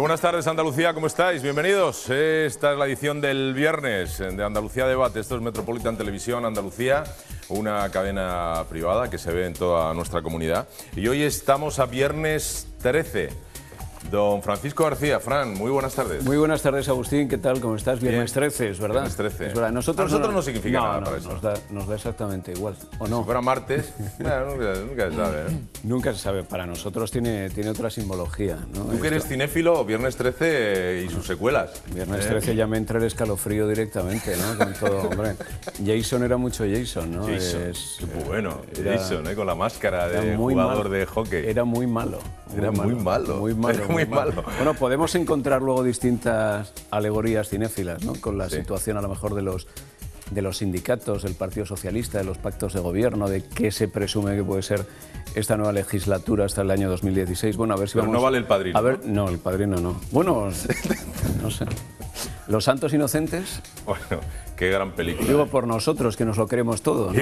buenas tardes, Andalucía, ¿cómo estáis? Bienvenidos. Esta es la edición del viernes de Andalucía Debate. Esto es Metropolitan Televisión Andalucía, una cadena privada que se ve en toda nuestra comunidad. Y hoy estamos a viernes 13. Don Francisco García, Fran, muy buenas tardes. Muy buenas tardes, Agustín, ¿qué tal? ¿Cómo estás? Viernes 13, es verdad. Viernes 13. Es verdad. A nosotros no significa nada para eso. Nos da exactamente igual, ¿o no? Si fuera martes, nunca se sabe, ¿eh? Nunca se sabe, para nosotros tiene otra simbología, ¿no? Tú que eres cinéfilo, Viernes 13 y sus secuelas. Viernes 13 ya me entra el escalofrío directamente, ¿no? Con todo, hombre. Jason era mucho Jason, ¿no? Jason, bueno, Jason, con la máscara de jugador de hockey. Era muy malo. Era muy malo. Muy malo. Bueno, podemos encontrar luego distintas alegorías cinéfilas, ¿no? Con la situación a lo mejor de los sindicatos, del Partido Socialista, de los pactos de gobierno, de qué se presume que puede ser esta nueva legislatura hasta el año 2016. Bueno, a ver si Pero vamos... no vale El Padrino. A ver, no, El Padrino no. Bueno, no sé. Los Santos Inocentes... Bueno, qué gran película. Digo por nosotros, que nos lo creemos todo, ¿no?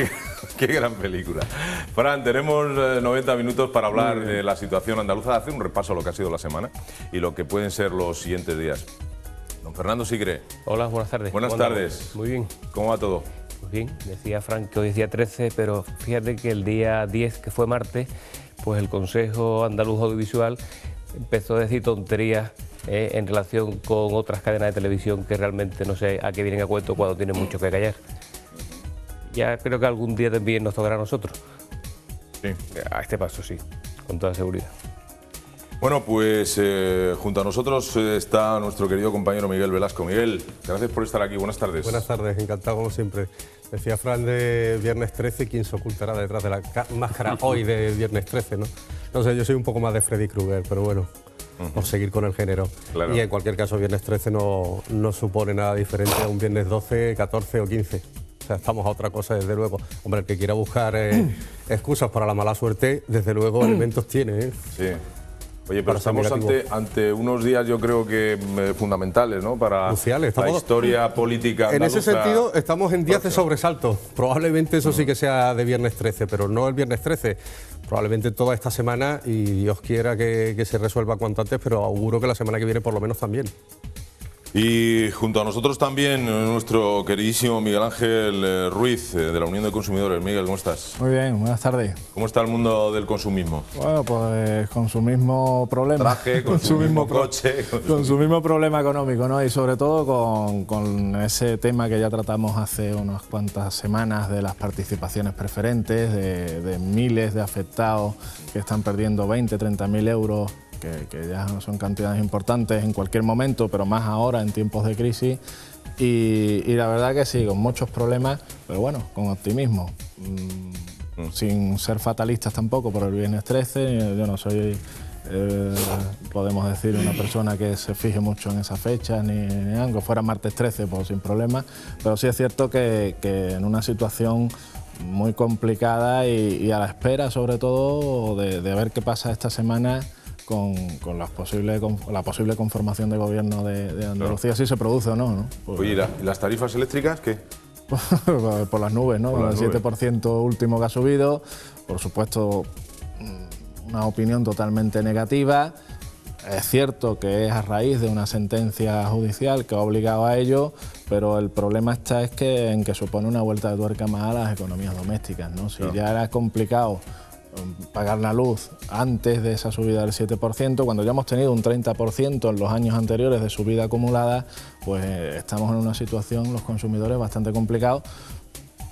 Qué gran película. Fran, tenemos 90 minutos para hablar de la situación andaluza, hacer un repaso a lo que ha sido la semana y lo que pueden ser los siguientes días. Don Fernando Sigre. Hola, buenas tardes. Buenas tardes. Muy bien. ¿Cómo va todo? Muy bien. Decía Fran que hoy es día 13, pero fíjate que el día 10, que fue martes, pues el Consejo Andaluz Audiovisual empezó a decir tonterías en relación con otras cadenas de televisión que realmente no sé a qué vienen a cuento cuando tienen mucho que callar. Ya creo que algún día también nos tocará a nosotros. Sí. A este paso, sí, con toda seguridad. Bueno, pues junto a nosotros está nuestro querido compañero Miguel Velasco. Miguel, gracias por estar aquí. Buenas tardes. Buenas tardes, encantado como siempre. Decía Fran de Viernes 13, ¿quién se ocultará detrás de la máscara hoy de Viernes 13, no? No sé, yo soy un poco más de Freddy Krueger, pero bueno, por seguir con el género. Claro. Y en cualquier caso, Viernes 13 no supone nada diferente a un Viernes 12, 14 o 15. O sea, estamos a otra cosa, desde luego. Hombre, el que quiera buscar excusas para la mala suerte, desde luego elementos tiene, ¿eh? Sí. Oye, pero estamos ante unos días, yo creo que fundamentales, ¿no? Para cruciales. La historia política andaluza. En ese sentido, estamos en días de sobresalto. Probablemente eso sí que sea de Viernes 13, pero no el Viernes 13. Probablemente toda esta semana, y Dios quiera que se resuelva cuanto antes, pero auguro que la semana que viene por lo menos también. Y junto a nosotros también nuestro queridísimo Miguel Ángel Ruiz, de la Unión de Consumidores. Miguel, ¿cómo estás? Muy bien, buenas tardes. ¿Cómo está el mundo del consumismo? Bueno, pues con su mismo problema. Traje, con su mismo coche. Con su mismo problema económico, ¿no? Y sobre todo con ese tema que ya tratamos hace unas cuantas semanas de las participaciones preferentes, de miles de afectados que están perdiendo 20, 30.000 euros, que ya son cantidades importantes en cualquier momento, pero más ahora en tiempos de crisis. Y la verdad que sí, con muchos problemas, pero bueno, con optimismo. Sin ser fatalistas tampoco por el Viernes 13, yo no soy, podemos decir, una persona que se fije mucho en esas fechas, ni aunque fuera martes 13, pues sin problema, pero sí es cierto que en una situación muy complicada y a la espera sobre todo de ver qué pasa esta semana con la posible conformación de gobierno de Andalucía, si se produce o no, ¿no? Pues, oye, ¿y las tarifas eléctricas qué? Por las nubes, ¿no? El 7% último que ha subido, por supuesto, una opinión totalmente negativa. Es cierto que es a raíz de una sentencia judicial que ha obligado a ello, pero el problema está en que supone una vuelta de tuerca más a las economías domésticas, ¿no? Si ya era complicado pagar la luz antes de esa subida del 7%, cuando ya hemos tenido un 30% en los años anteriores de subida acumulada, pues estamos en una situación, los consumidores, bastante complicado.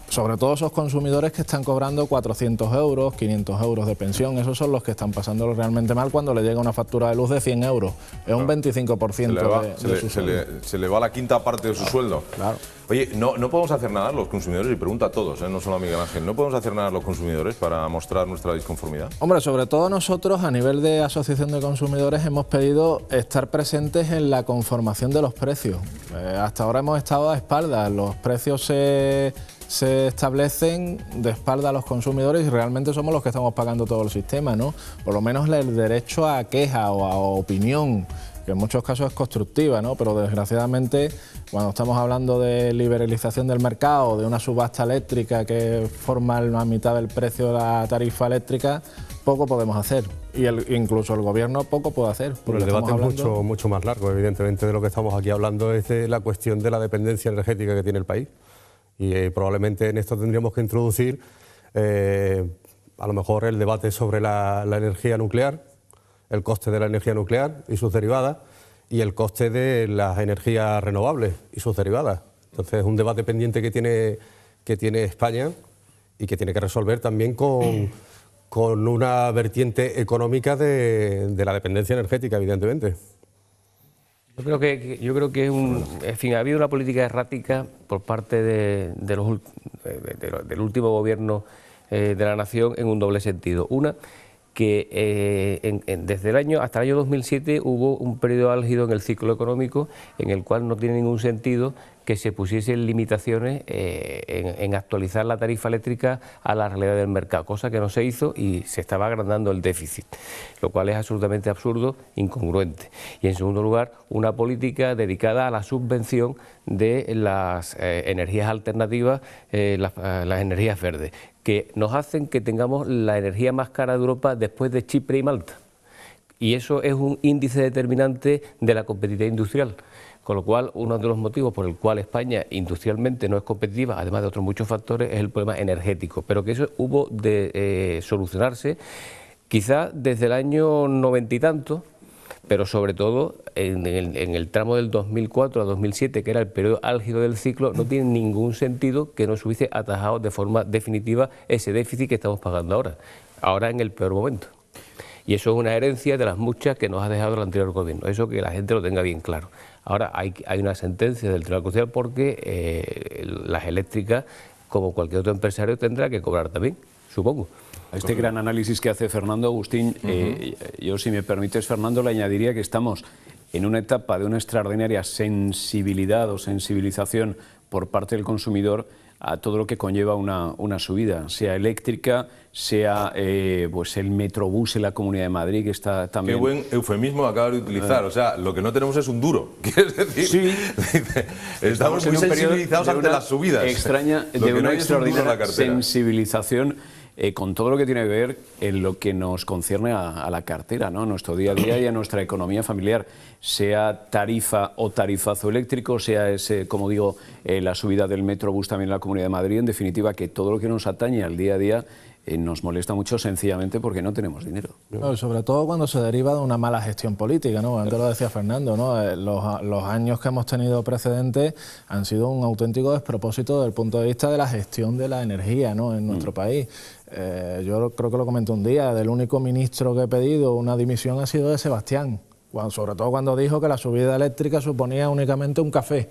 Sobre todo esos consumidores que están cobrando 400 euros, 500 euros de pensión, esos son los que están pasándolo realmente mal cuando le llega una factura de luz de 100 euros. Es un 25% de su sueldo. Se le va la quinta parte de su sueldo. Claro. Oye, no podemos hacer nada los consumidores, y pregunto a todos, no solo a Miguel Ángel, ¿no podemos hacer nada los consumidores para mostrar nuestra disconformidad? Hombre, sobre todo nosotros a nivel de asociación de consumidores hemos pedido estar presentes en la conformación de los precios. Hasta ahora hemos estado a espaldas, los precios se establecen de espalda a los consumidores y realmente somos los que estamos pagando todo el sistema, ¿no? Por lo menos el derecho a queja o a opinión que en muchos casos es constructiva, ¿no? Pero desgraciadamente, cuando estamos hablando de liberalización del mercado, de una subasta eléctrica que forma la mitad del precio de la tarifa eléctrica, poco podemos hacer. Y incluso el gobierno poco puede hacer. Pero el debate es mucho más largo, evidentemente, de lo que estamos aquí hablando es de la cuestión de la dependencia energética que tiene el país. Y probablemente en esto tendríamos que introducir a lo mejor el debate sobre la energía nuclear, el coste de la energía nuclear y sus derivadas, y el coste de las energías renovables y sus derivadas. Entonces es un debate pendiente que tiene España y que tiene que resolver también con una vertiente económica de la dependencia energética, evidentemente. Yo creo que en fin, ha habido una política errática por parte del último gobierno de la nación en un doble sentido. Una, que desde hasta el año 2007 hubo un periodo álgido en el ciclo económico en el cual no tiene ningún sentido que se pusiesen limitaciones en actualizar la tarifa eléctrica a la realidad del mercado, cosa que no se hizo y se estaba agrandando el déficit, lo cual es absolutamente absurdo, incongruente. Y en segundo lugar, una política dedicada a la subvención de las energías alternativas, las energías verdes, que nos hacen que tengamos la energía más cara de Europa después de Chipre y Malta. Y eso es un índice determinante de la competitividad industrial. Con lo cual, uno de los motivos por el cual España industrialmente no es competitiva, además de otros muchos factores, es el problema energético. Pero que eso hubo de solucionarse quizá desde el año 90 y tanto, pero sobre todo en el tramo del 2004 a 2007, que era el periodo álgido del ciclo, no tiene ningún sentido que no se hubiese atajado de forma definitiva ese déficit que estamos pagando ahora en el peor momento. Y eso es una herencia de las muchas que nos ha dejado el anterior gobierno, eso que la gente lo tenga bien claro. Ahora hay una sentencia del Tribunal Constitucional porque las eléctricas, como cualquier otro empresario, tendrá que cobrar también, supongo. A este gran análisis que hace Fernando Agustín, yo, si me permites, Fernando, le añadiría que estamos en una etapa de una extraordinaria sensibilidad o sensibilización por parte del consumidor a todo lo que conlleva una subida, sea eléctrica, sea pues el Metrobús en la Comunidad de Madrid, que está también... Qué buen eufemismo acabas de utilizar, o sea, lo que no tenemos es un duro, ¿quieres decir? Sí. Estamos muy sensibilizados ante las subidas. De una extraordinaria sensibilización con todo lo que tiene que ver en lo que nos concierne a la cartera, ¿no? Nuestro día a día y a nuestra economía familiar, sea tarifa o tarifazo eléctrico, sea como digo, la subida del Metrobús también en la Comunidad de Madrid, en definitiva, que todo lo que nos atañe al día a día nos molesta mucho sencillamente porque no tenemos dinero. No, sobre todo cuando se deriva de una mala gestión política, ¿no? Antes lo decía Fernando, ¿no? Los años que hemos tenido precedentes han sido un auténtico despropósito desde el punto de vista de la gestión de la energía, ¿no? En nuestro país. Yo creo que lo comenté un día, del único ministro que he pedido una dimisión ha sido de Sebastián, sobre todo cuando dijo que la subida eléctrica suponía únicamente un café.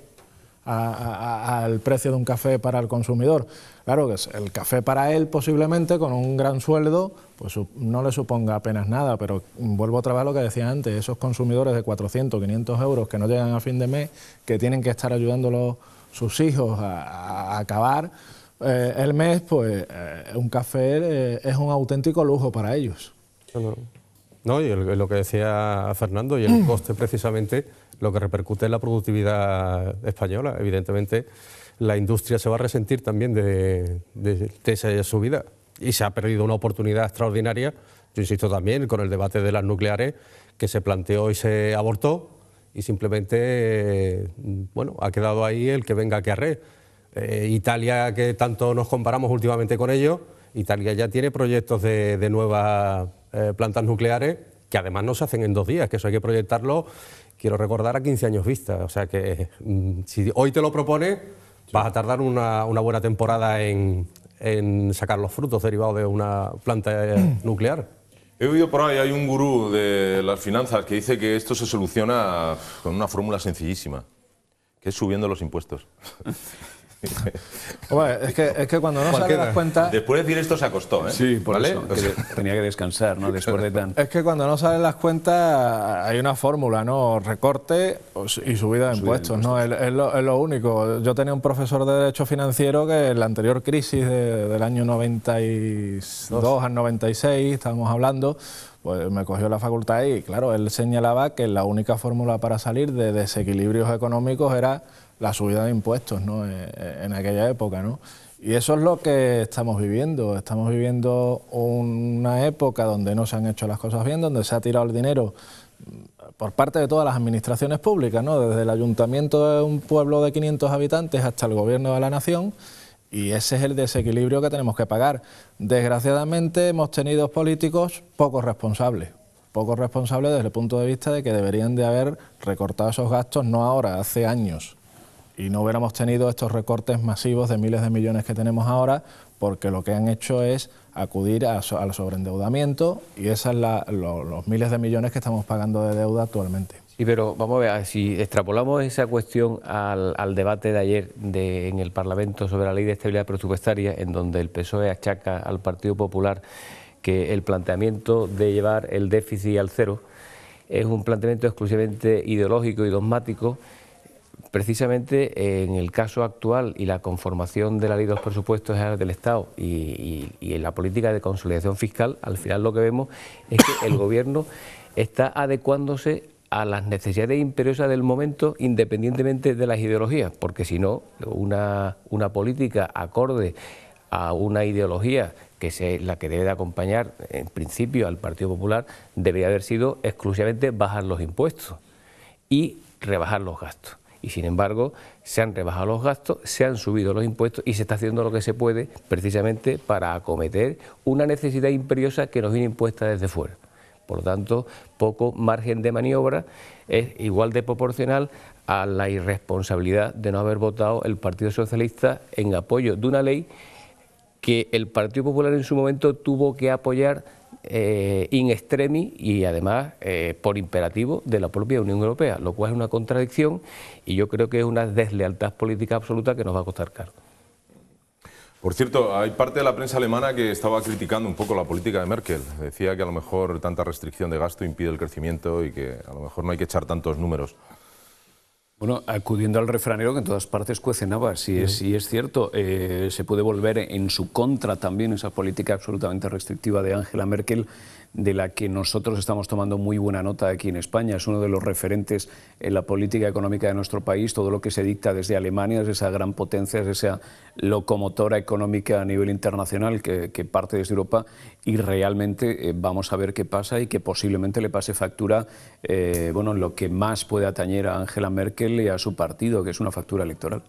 Al precio de un café para el consumidor. Claro que el café para él posiblemente con un gran sueldo pues no le suponga apenas nada, pero vuelvo otra vez a lo que decía antes, esos consumidores de 400, 500 euros que no llegan a fin de mes, que tienen que estar ayudando sus hijos a acabar el mes, pues un café es un auténtico lujo para ellos. No, y lo que decía Fernando, y el coste precisamente lo que repercute en la productividad española. Evidentemente, la industria se va a resentir también de esa subida y se ha perdido una oportunidad extraordinaria. Yo insisto también con el debate de las nucleares que se planteó y se abortó y simplemente bueno, ha quedado ahí el que venga que arree. Italia, que tanto nos comparamos últimamente con ellos, Italia ya tiene proyectos de nuevas plantas nucleares que además no se hacen en 2 días, que eso hay que proyectarlo, quiero recordar, a 15 años vista. O sea que si hoy te lo propones, vas a tardar una buena temporada en sacar los frutos derivados de una planta nuclear. He oído por ahí, hay un gurú de las finanzas que dice que esto se soluciona con una fórmula sencillísima, que es subiendo los impuestos. Bueno, es que cuando no salen las cuentas... Después de decir esto se acostó, ¿eh? Sí, por ¿vale? eso, tenía que descansar, ¿no? Después de tan... Es que cuando no salen las cuentas hay una fórmula, ¿no? Recorte y subida de impuestos, ¿no? Es lo único. Yo tenía un profesor de Derecho Financiero que en la anterior crisis del año 92 al 96, estábamos hablando, pues me cogió la facultad y, claro, él señalaba que la única fórmula para salir de desequilibrios económicos era la subida de impuestos, ¿no? En aquella época, ¿no? Y eso es lo que estamos viviendo. Estamos viviendo una época donde no se han hecho las cosas bien, donde se ha tirado el dinero por parte de todas las administraciones públicas, ¿no? Desde el ayuntamiento de un pueblo de 500 habitantes hasta el gobierno de la nación, y ese es el desequilibrio que tenemos que pagar. Desgraciadamente hemos tenido políticos poco responsables desde el punto de vista de que deberían de haber recortado esos gastos, no ahora, hace años. Y no hubiéramos tenido estos recortes masivos de miles de millones que tenemos ahora, porque lo que han hecho es acudir al sobreendeudamiento, y esos son los miles de millones que estamos pagando de deuda actualmente. Sí, pero vamos a ver, si extrapolamos esa cuestión al debate de ayer en el Parlamento sobre la Ley de Estabilidad Presupuestaria, en donde el PSOE achaca al Partido Popular que el planteamiento de llevar el déficit al cero es un planteamiento exclusivamente ideológico y dogmático. Precisamente en el caso actual y la conformación de la Ley de los Presupuestos Generales del Estado y en la política de consolidación fiscal, al final lo que vemos es que el Gobierno está adecuándose a las necesidades imperiosas del momento, independientemente de las ideologías, porque si no, una política acorde a una ideología que es la que debe de acompañar en principio al Partido Popular, debería haber sido exclusivamente bajar los impuestos y rebajar los gastos. Y sin embargo, se han rebajado los gastos, se han subido los impuestos y se está haciendo lo que se puede precisamente para acometer una necesidad imperiosa que nos viene impuesta desde fuera. Por lo tanto, poco margen de maniobra, es igual de proporcional a la irresponsabilidad de no haber votado el Partido Socialista en apoyo de una ley que el Partido Popular en su momento tuvo que apoyar in extremis y además por imperativo de la propia Unión Europea, lo cual es una contradicción y yo creo que es una deslealtad política absoluta que nos va a costar caro. Por cierto, hay parte de la prensa alemana que estaba criticando un poco la política de Merkel. Decía que a lo mejor tanta restricción de gasto impide el crecimiento y que a lo mejor no hay que echar tantos números. Bueno, acudiendo al refranero, que en todas partes cuecen habas, sí es cierto, se puede volver en su contra también esa política absolutamente restrictiva de Angela Merkel, de la que nosotros estamos tomando muy buena nota aquí en España. Es uno de los referentes en la política económica de nuestro país, todo lo que se dicta desde Alemania, desde esa gran potencia, desde esa locomotora económica a nivel internacional que parte desde Europa, y realmente vamos a ver qué pasa y que posiblemente le pase factura, bueno, lo que más puede atañer a Angela Merkel y a su partido, que es una factura electoral.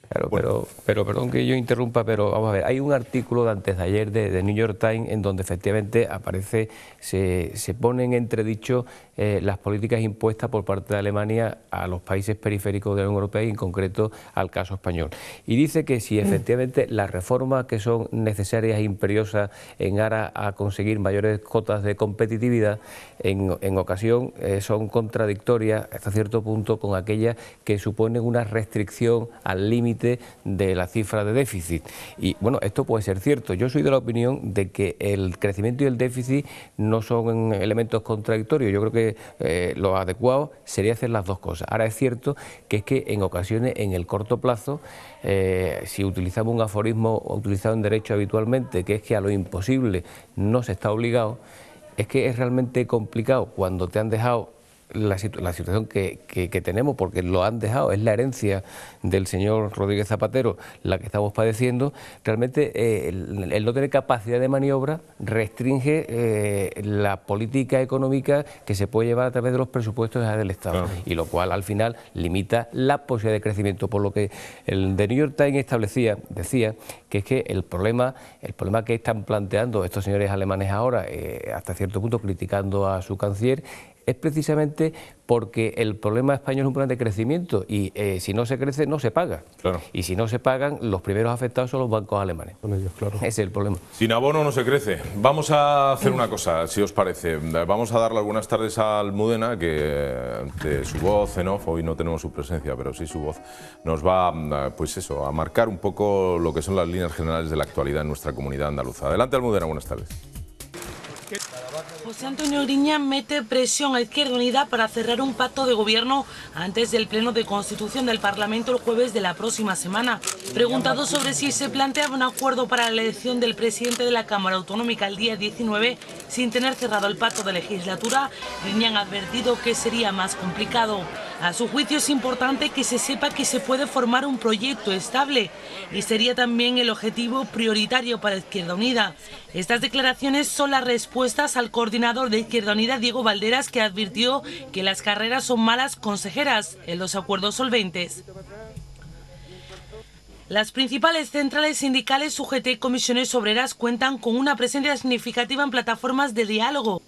Claro, pero perdón que yo interrumpa, pero vamos a ver, hay un artículo de antes de ayer de New York Times en donde efectivamente aparece, se ponen en entredicho las políticas impuestas por parte de Alemania a los países periféricos de la Unión Europea y en concreto al caso español. Y dice que si efectivamente las reformas que son necesarias e imperiosas en aras a conseguir mayores cotas de competitividad, en ocasión son contradictorias hasta cierto punto con aquellas que suponen una restricción al límite de la cifra de déficit. Y bueno, esto puede ser cierto. Yo soy de la opinión de que el crecimiento y el déficit no son elementos contradictorios. Yo creo que lo adecuado sería hacer las dos cosas. Ahora es cierto que es que en ocasiones, en el corto plazo, si utilizamos un aforismo utilizado en derecho habitualmente, que es que a lo imposible no se está obligado, es que es realmente complicado cuando te han dejado la situación que tenemos, porque lo han dejado, es la herencia del señor Rodríguez Zapatero la que estamos padeciendo. Realmente el no tener capacidad de maniobra restringe la política económica que se puede llevar a través de los presupuestos del Estado, y lo cual al final limita la posibilidad de crecimiento, por lo que el The New York Times decía que es que el problema que están planteando estos señores alemanes ahora, hasta cierto punto criticando a su canciller, es precisamente porque el problema español es un problema de crecimiento y si no se crece no se paga. Claro. Y si no se pagan, los primeros afectados son los bancos alemanes. Con ellos, claro. Ese es el problema. Sin abono no se crece. Vamos a hacer una cosa, si os parece. Vamos a darle algunas tardes a Almudena, que de su voz en off, hoy no tenemos su presencia, pero sí su voz, nos va, pues eso, a marcar un poco lo que son las líneas generales de la actualidad en nuestra comunidad andaluza. Adelante, Almudena, buenas tardes. José Antonio Griñán mete presión a Izquierda Unida para cerrar un pacto de gobierno antes del pleno de constitución del Parlamento el jueves de la próxima semana. Preguntado sobre si se planteaba un acuerdo para la elección del presidente de la Cámara Autonómica el día 19, sin tener cerrado el pacto de legislatura, Griñán ha advertido que sería más complicado. A su juicio es importante que se sepa que se puede formar un proyecto estable y sería también el objetivo prioritario para Izquierda Unida. Estas declaraciones son las respuestas al coordinador de Izquierda Unida, Diego Valderas, que advirtió que las carreras son malas consejeras en los acuerdos solventes. Las principales centrales sindicales, UGT y comisiones obreras cuentan con una presencia significativa en plataformas de diálogo.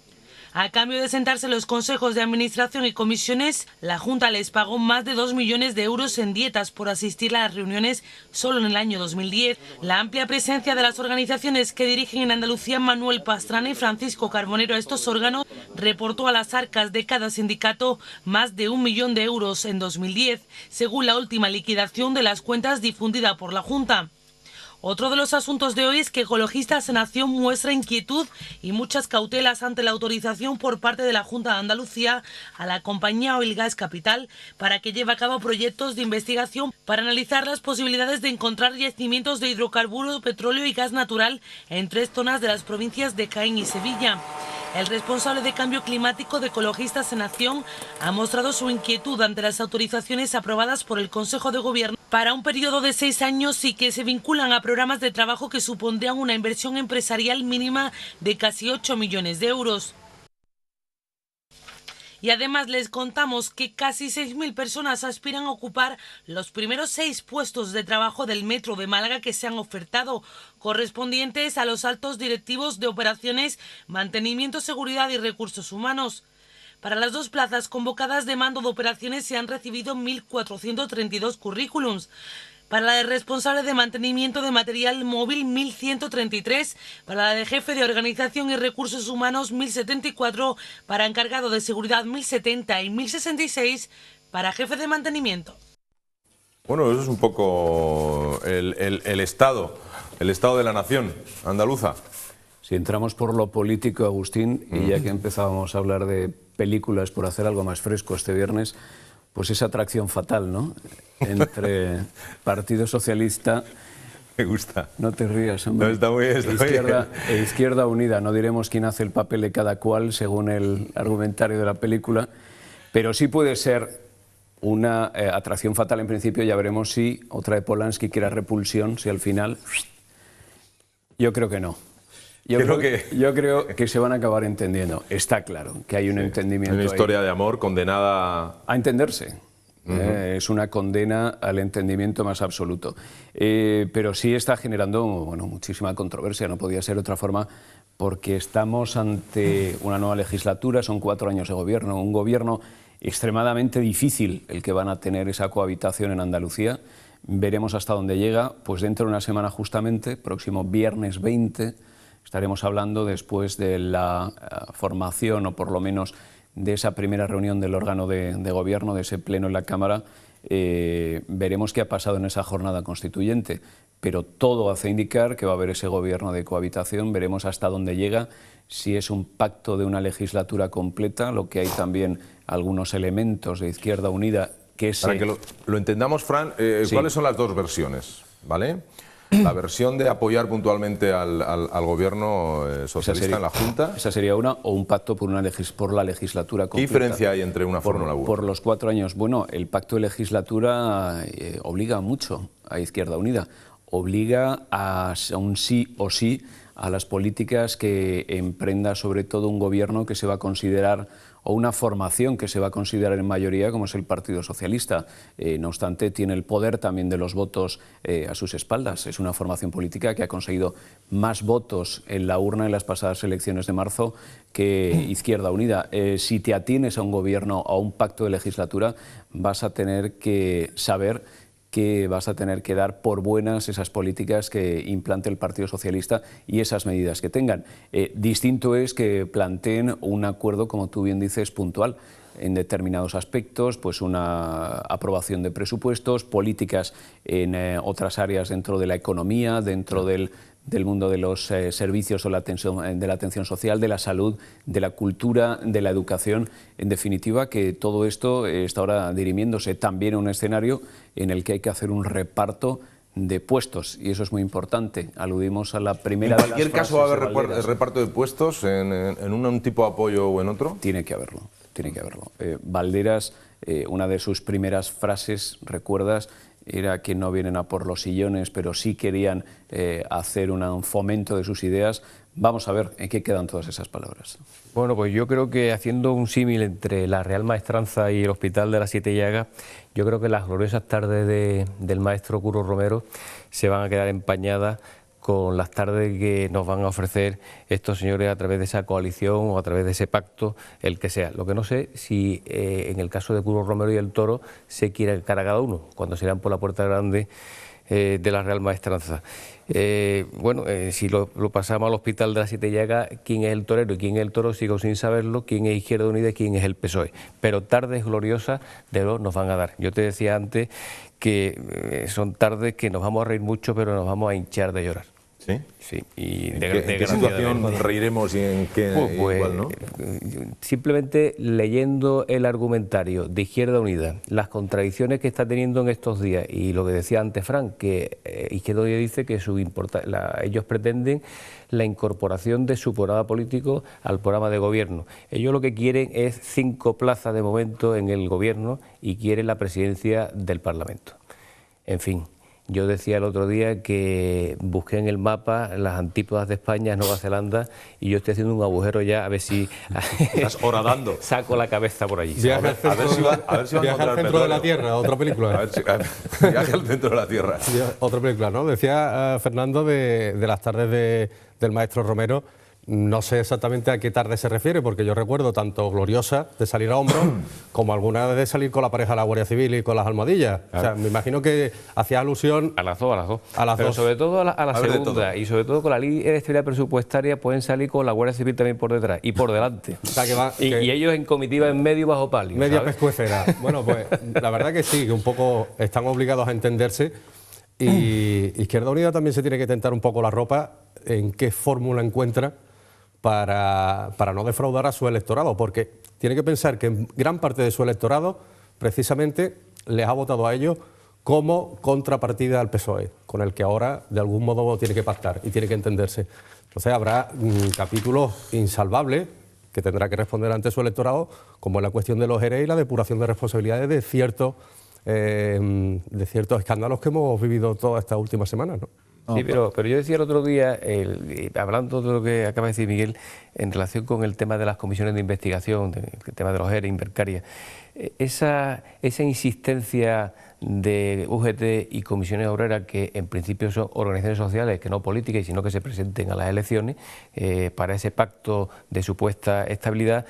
A cambio de sentarse en los consejos de administración y comisiones, la Junta les pagó más de 2 millones de euros en dietas por asistir a las reuniones solo en el año 2010. La amplia presencia de las organizaciones que dirigen en Andalucía, Manuel Pastrana y Francisco Carbonero, a estos órganos, reportó a las arcas de cada sindicato más de 1 millón de euros en 2010, según la última liquidación de las cuentas difundida por la Junta. Otro de los asuntos de hoy es que Ecologistas en Acción muestra inquietud y muchas cautelas ante la autorización por parte de la Junta de Andalucía a la compañía Oil Gas Capital para que lleve a cabo proyectos de investigación para analizar las posibilidades de encontrar yacimientos de hidrocarburos, petróleo y gas natural en 3 zonas de las provincias de Jaén y Sevilla. El responsable de Cambio Climático de Ecologistas en Acción ha mostrado su inquietud ante las autorizaciones aprobadas por el Consejo de Gobierno para un periodo de 6 años y que se vinculan a programas de trabajo que supondrían una inversión empresarial mínima de casi 8 millones de euros. Y además les contamos que casi 6.000 personas aspiran a ocupar los primeros 6 puestos de trabajo del Metro de Málaga que se han ofertado, correspondientes a los altos directivos de operaciones, mantenimiento, seguridad y recursos humanos. Para las 2 plazas convocadas de mando de operaciones se han recibido 1.432 currículums. Para la de responsable de mantenimiento de material móvil, 1.133. Para la de jefe de organización y recursos humanos, 1.074. Para encargado de seguridad, 1.070 y 1.066 para jefe de mantenimiento. Bueno, eso es un poco el estado de la nación andaluza. Si entramos por lo político, Agustín, y ya que empezábamos a hablar de películas por hacer algo más fresco este viernes, pues esa atracción fatal, ¿no? Entre Partido Socialista... Me gusta. No te rías, hombre. No, está muy bien, Izquierda Unida. No diremos quién hace el papel de cada cual según el argumentario de la película, pero sí puede ser una atracción fatal en principio. Ya veremos si otra de Polanski, que era Repulsión, si al final... Yo creo que no. Yo creo que se van a acabar entendiendo. Está claro que hay un entendimiento. Una historia de amor condenada a entenderse. Es una condena al entendimiento más absoluto. Pero sí está generando muchísima controversia, no podía ser de otra forma, porque estamos ante una nueva legislatura, son 4 años de gobierno, un gobierno extremadamente difícil el que van a tener esa cohabitación en Andalucía. Veremos hasta dónde llega, pues dentro de una semana justamente, próximo viernes 20, estaremos hablando después de la formación, o por lo menos de esa primera reunión del órgano de gobierno, de ese pleno en la Cámara. Veremos qué ha pasado en esa jornada constituyente, pero todo hace indicar que va a haber ese gobierno de cohabitación. Veremos hasta dónde llega, si es un pacto de una legislatura completa, lo que hay también algunos elementos de Izquierda Unida que Para que lo entendamos, Fran, Sí. ¿cuáles son las 2 versiones? ¿Vale? La versión de apoyar puntualmente al gobierno socialista en la Junta. Esa sería una, o un pacto por la legislatura completa. ¿Qué diferencia hay entre una fórmula u otra? Por los 4 años. Bueno, el pacto de legislatura obliga mucho a Izquierda Unida. Obliga a un sí o sí a las políticas que emprenda sobre todo un gobierno que se va a considerar, o una formación que se va a considerar en mayoría, como es el Partido Socialista. No obstante, tiene el poder también de los votos a sus espaldas. Es una formación política que ha conseguido más votos en la urna en las pasadas elecciones de marzo que Izquierda Unida. Si te atienes a un gobierno, a un pacto de legislatura, vas a tener que saber que vas a tener que dar por buenas esas políticas que implante el Partido Socialista y esas medidas que tengan. Distinto es que planteen un acuerdo, como tú bien dices, puntual en determinados aspectos, pues una aprobación de presupuestos, políticas en otras áreas dentro de la economía, dentro del mundo de los servicios o de la atención social, de la salud, de la cultura, de la educación. En definitiva, que todo esto está ahora dirimiéndose también a un escenario en el que hay que hacer un reparto de puestos, y eso es muy importante. Aludimos a la primera de las frases. ¿En cualquier caso va a haber reparto de puestos en un tipo de apoyo o en otro? Tiene que haberlo, tiene que haberlo. Valderas, una de sus primeras frases, ¿recuerdas?, era que no vienen a por los sillones, pero sí querían hacer un fomento de sus ideas. Vamos a ver en qué quedan todas esas palabras. Bueno, pues yo creo que haciendo un símil entre la Real Maestranza y el Hospital de las Siete Llagas, yo creo que las gloriosas tardes del maestro Curro Romero se van a quedar empañadas con las tardes que nos van a ofrecer estos señores a través de esa coalición o a través de ese pacto, el que sea. Lo que no sé si en el caso de Curro Romero y el Toro se quiere cara a cada uno, cuando se irán por la puerta grande de la Real Maestranza. Si lo pasamos al Hospital de las Siete Llagas, quién es el torero y quién es el toro sigo sin saberlo, quién es Izquierda Unida y quién es el PSOE. Pero tardes gloriosas de los nos van a dar. Yo te decía antes que son tardes que nos vamos a reír mucho, pero nos vamos a hinchar de llorar. ¿Sí? Sí. Y ¿En qué situación reiremos y en qué igual, no? Simplemente leyendo el argumentario de Izquierda Unida, las contradicciones que está teniendo en estos días, y lo que decía antes Fran, que Izquierda Unida dice que ellos pretenden la incorporación de su programa político al programa de gobierno. Ellos lo que quieren es 5 plazas de momento en el gobierno y quieren la presidencia del Parlamento. En fin. Yo decía el otro día que busqué en el mapa las antípodas de España, Nueva Zelanda, y yo estoy haciendo un agujero ya a ver si estás horadando. Saco la cabeza por allí. A ver si va a Viaje al centro de la Tierra, otra película. Viaje al centro de la Tierra. Otra película, ¿no? Decía Fernando de las tardes del maestro Romero. No sé exactamente a qué tarde se refiere, porque yo recuerdo tanto gloriosa de salir a hombros como alguna de salir con la pareja de la Guardia Civil y con las almohadillas. Claro. O sea, me imagino que hacía alusión... A las dos. Pero sobre todo a la segunda, y sobre todo con la ley de estabilidad presupuestaria pueden salir con la Guardia Civil también por detrás y por delante. O sea, y ellos en comitiva en medio bajo palio. Media pescuecera. Bueno, pues la verdad que sí, que un poco están obligados a entenderse, y Izquierda Unida también se tiene que tentar un poco la ropa en qué fórmula encuentra para no defraudar a su electorado, porque tiene que pensar que gran parte de su electorado precisamente les ha votado a ellos como contrapartida al PSOE, con el que ahora de algún modo tiene que pactar y tiene que entenderse. Entonces habrá capítulos insalvables que tendrá que responder ante su electorado, como la cuestión de los ERE y la depuración de responsabilidades de ciertos escándalos que hemos vivido todas estas últimas semanas, ¿no? Sí, pero yo decía el otro día, hablando de lo que acaba de decir Miguel, en relación con el tema de las comisiones de investigación, el tema de los ERE, Invercaria, esa insistencia de UGT y comisiones obreras, que en principio son organizaciones sociales, que no políticas, sino que se presenten a las elecciones para ese pacto de supuesta estabilidad,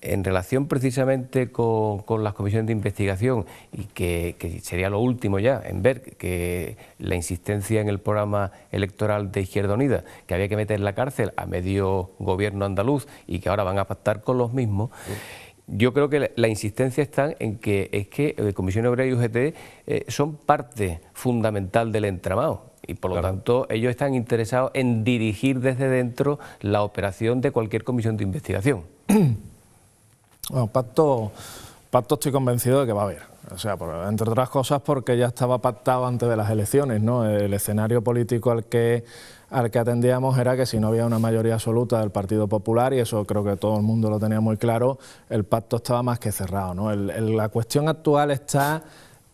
en relación precisamente con las comisiones de investigación, y que sería lo último ya en ver que la insistencia en el programa electoral de Izquierda Unida, que había que meter en la cárcel a medio gobierno andaluz y que ahora van a pactar con los mismos. Yo creo que la insistencia está en que Comisión Obrera y UGT son parte fundamental del entramado. Y por lo tanto ellos están interesados en dirigir desde dentro la operación de cualquier comisión de investigación. Bueno, pacto estoy convencido de que va a haber. O sea, entre otras cosas porque ya estaba pactado antes de las elecciones, ¿no? El escenario político al que atendíamos era que si no había una mayoría absoluta del Partido Popular, y eso creo que todo el mundo lo tenía muy claro, el pacto estaba más que cerrado, ¿no? La cuestión actual está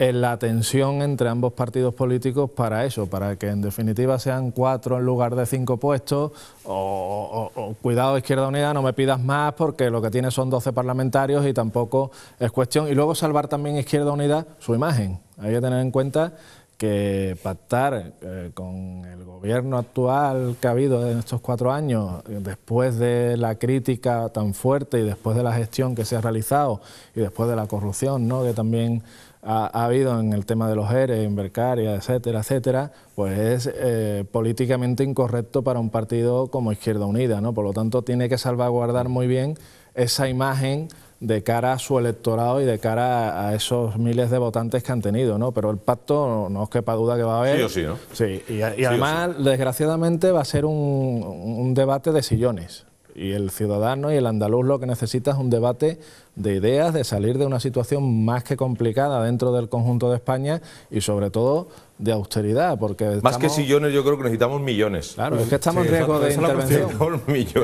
en la tensión entre ambos partidos políticos para eso, para que en definitiva sean 4 en lugar de 5 puestos, o cuidado Izquierda Unida, no me pidas más porque lo que tiene son 12 parlamentarios y tampoco es cuestión. Y luego salvar también Izquierda Unida su imagen. Hay que tener en cuenta que pactar con el gobierno actual que ha habido en estos 4 años, después de la crítica tan fuerte y después de la gestión que se ha realizado y después de la corrupción, ¿no?, que también ha habido en el tema de los ERE, Invercaria, etcétera, etcétera, pues es políticamente incorrecto para un partido como Izquierda Unida, ¿no? Por lo tanto, tiene que salvaguardar muy bien esa imagen de cara a su electorado y de cara a esos miles de votantes que han tenido, ¿no? Pero el pacto no os quepa duda que va a haber. Sí o sí, ¿no? Sí, y además, desgraciadamente, va a ser un debate de sillones. Y el ciudadano y el andaluz lo que necesita es un debate de ideas, de salir de una situación más que complicada dentro del conjunto de España y sobre todo de austeridad, porque más que sillones yo creo que necesitamos millones. Claro, es que estamos en riesgo de intervención.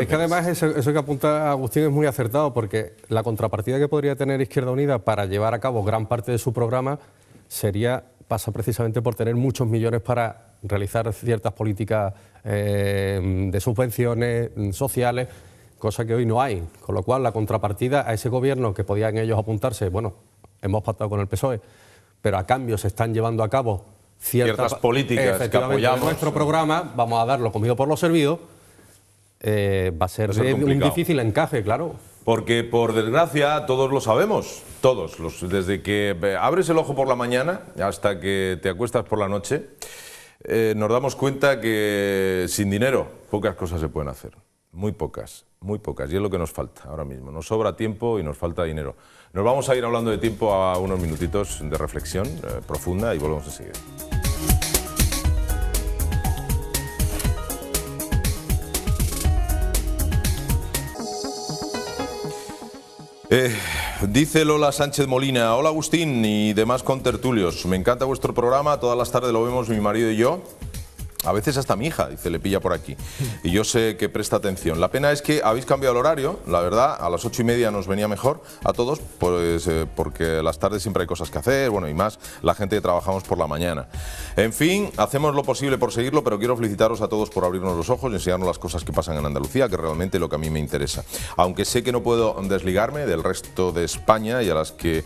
Es que además eso que apunta Agustín es muy acertado, porque la contrapartida que podría tener Izquierda Unida para llevar a cabo gran parte de su programa pasa precisamente por tener muchos millones para realizar ciertas políticas de subvenciones sociales, cosa que hoy no hay. Con lo cual, la contrapartida a ese gobierno que podían ellos apuntarse, bueno, hemos pactado con el PSOE, pero a cambio se están llevando a cabo ciertas políticas que apoyamos. Nuestro programa, vamos a dar lo comido por lo servido, va a ser de un difícil encaje, claro. Porque, por desgracia, todos lo sabemos, todos, desde que abres el ojo por la mañana hasta que te acuestas por la noche, nos damos cuenta que sin dinero pocas cosas se pueden hacer, muy pocas, y es lo que nos falta ahora mismo. Nos sobra tiempo y nos falta dinero. Nos vamos a ir hablando de tiempo a unos minutitos de reflexión profunda y volvemos enseguida. Dice Lola Sánchez Molina: hola Agustín y demás contertulios, me encanta vuestro programa, todas las tardes lo vemos mi marido y yo, a veces hasta mi hija, dice, le pilla por aquí, y yo sé que presta atención. La pena es que habéis cambiado el horario, la verdad, a las 8:30 nos venía mejor a todos, pues porque las tardes siempre hay cosas que hacer, bueno, y más la gente que trabajamos por la mañana. En fin, hacemos lo posible por seguirlo, pero quiero felicitaros a todos por abrirnos los ojos y enseñarnos las cosas que pasan en Andalucía, que es realmente lo que a mí me interesa. Aunque sé que no puedo desligarme del resto de España y a las que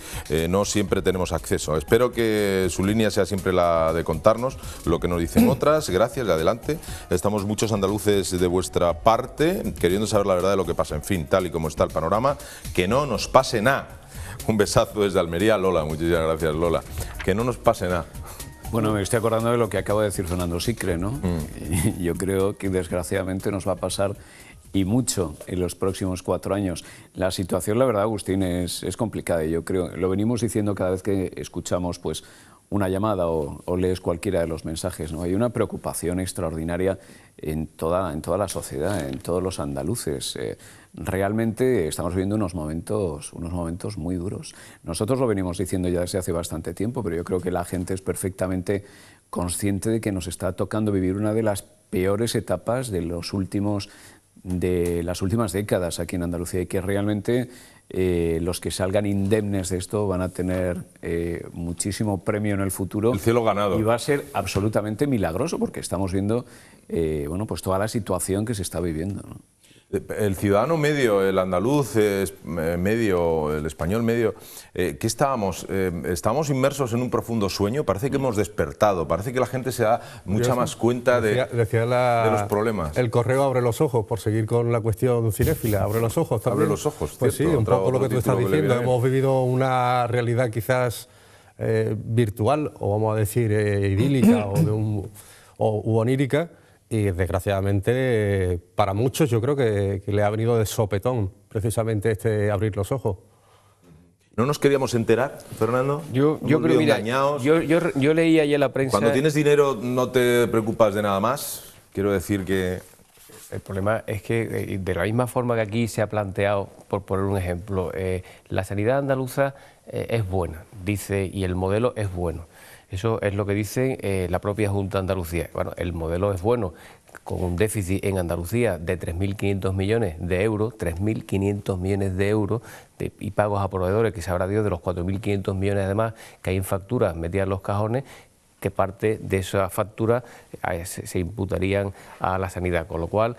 no siempre tenemos acceso. Espero que su línea sea siempre la de contarnos lo que nos dicen otras. Gracias, de adelante. Estamos muchos andaluces de vuestra parte, queriendo saber la verdad de lo que pasa. En fin, tal y como está el panorama, que no nos pase nada. Un besazo desde Almería, Lola. Muchísimas gracias, Lola. Que no nos pase nada. Bueno, me estoy acordando de lo que acaba de decir Fernando Sicre, ¿no? Yo creo que desgraciadamente nos va a pasar y mucho en los próximos 4 años. La situación, la verdad, Agustín, es complicada. Y yo creo, lo venimos diciendo cada vez que escuchamos pues una llamada o lees cualquiera de los mensajes, ¿no? Hay una preocupación extraordinaria en toda la sociedad, en todos los andaluces. Realmente estamos viviendo unos momentos muy duros. Nosotros lo venimos diciendo ya desde hace bastante tiempo, pero yo creo que la gente es perfectamente consciente de que nos está tocando vivir una de las peores etapas de las últimas décadas aquí en Andalucía y que realmente los que salgan indemnes de esto van a tener muchísimo premio en el futuro. El cielo ganado. Y va a ser absolutamente milagroso porque estamos viendo bueno, pues toda la situación que se está viviendo, ¿no? El ciudadano medio, el andaluz medio, el español medio, ¿qué estábamos? ¿Estábamos inmersos en un profundo sueño? Parece que hemos despertado, parece que la gente se da mucha más cuenta de los problemas. El correo abre los ojos, por seguir con la cuestión cinéfila, abre los ojos también. Abre los ojos, pues cierto, sí, un poco lo que tú estás diciendo. Hemos vivido una realidad quizás virtual, o vamos a decir idílica u onírica, y desgraciadamente para muchos yo creo que le ha venido de sopetón precisamente abrir los ojos. ¿No nos queríamos enterar, Fernando? Yo creo que engañados. Yo leí ayer la prensa. Cuando tienes dinero no te preocupas de nada más. Quiero decir que el problema es que de la misma forma que aquí se ha planteado, por poner un ejemplo, la sanidad andaluza es buena, dice, y el modelo es bueno. Eso es lo que dice la propia Junta de Andalucía. Bueno, el modelo es bueno, con un déficit en Andalucía de 3.500 millones de euros, 3.500 millones de euros y pagos a proveedores, que sabrá Dios de los 4.500 millones además que hay en facturas metidas en los cajones, que parte de esa factura se imputarían a la sanidad, con lo cual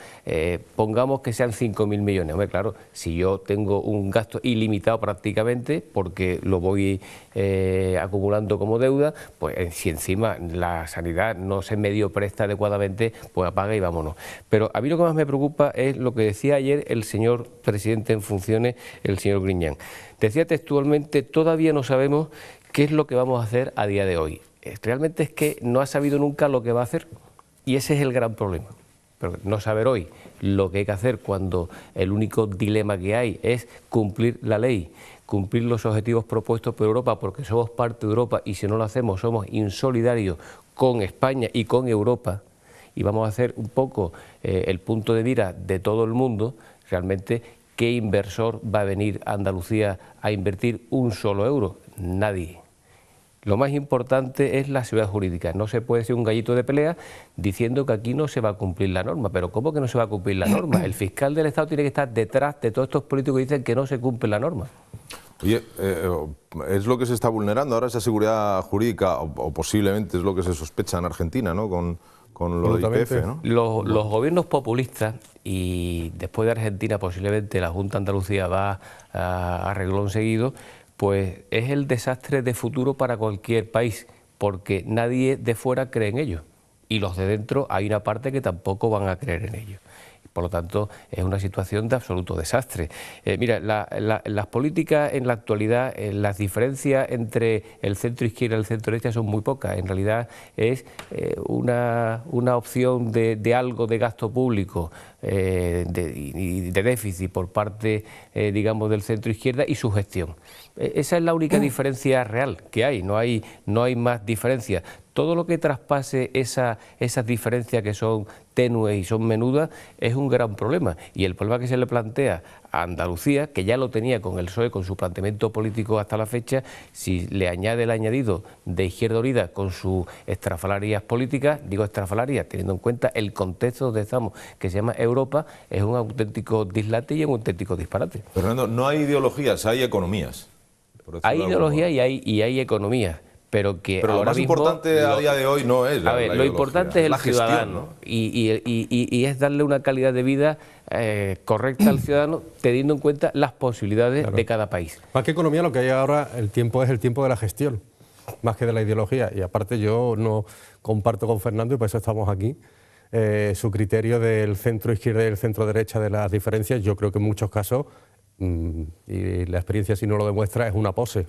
pongamos que sean 5.000 millones. Hombre, claro, si yo tengo un gasto ilimitado prácticamente, porque lo voy acumulando como deuda, pues si encima la sanidad no se medio presta adecuadamente, pues apaga y vámonos. Pero a mí lo que más me preocupa es lo que decía ayer el señor presidente en funciones, el señor Griñán. Decía textualmente: todavía no sabemos qué es lo que vamos a hacer a día de hoy. Realmente es que no ha sabido nunca lo que va a hacer, y ese es el gran problema. Pero no saber hoy lo que hay que hacer cuando el único dilema que hay es cumplir la ley, cumplir los objetivos propuestos por Europa, porque somos parte de Europa y si no lo hacemos somos insolidarios con España y con Europa, y vamos a hacer un poco el punto de mira de todo el mundo. Realmente, ¿qué inversor va a venir a Andalucía a invertir un solo euro? Nadie. Lo más importante es la seguridad jurídica. No se puede ser un gallito de pelea diciendo que aquí no se va a cumplir la norma. Pero ¿cómo que no se va a cumplir la norma? El fiscal del Estado tiene que estar detrás de todos estos políticos que dicen que no se cumple la norma. Oye, es lo que se está vulnerando ahora, esa seguridad jurídica, o posiblemente es lo que se sospecha en Argentina, ¿no? Con lo de YPF, ¿no? Los gobiernos populistas, y después de Argentina posiblemente la Junta de Andalucía va a renglón seguido, pues es el desastre de futuro para cualquier país, porque nadie de fuera cree en ello, y los de dentro hay una parte que tampoco van a creer en ello. Por lo tanto, es una situación de absoluto desastre. Mira, las políticas en la actualidad, las diferencias entre el centro izquierda y el centro derecha son muy pocas. En realidad es una opción de algo de gasto público y de déficit por parte, digamos, del centro izquierda y su gestión. Esa es la única diferencia real que hay, no hay más diferencias. Todo lo que traspase esas diferencias que son tenues y son menudas es un gran problema, y el problema que se le plantea a Andalucía, que ya lo tenía con el PSOE, con su planteamiento político hasta la fecha, si le añade el añadido de Izquierda Unida con sus estrafalarias políticas, digo estrafalarias teniendo en cuenta el contexto donde estamos, que se llama Europa, es un auténtico dislate y un auténtico disparate. Fernando, no hay ideologías, hay economías. Hay ideología y hay economía. Pero lo más importante a día de hoy no es la lo importante es el ciudadano, ¿no? y es darle una calidad de vida correcta al ciudadano, teniendo en cuenta las posibilidades de cada país. Más que economía, lo que hay ahora, el tiempo es el tiempo de la gestión, más que de la ideología. Y aparte yo no comparto con Fernando, y por eso estamos aquí, su criterio del centro izquierda y el centro derecha, de las diferencias. Yo creo que en muchos casos, y la experiencia si no lo demuestra, es una pose.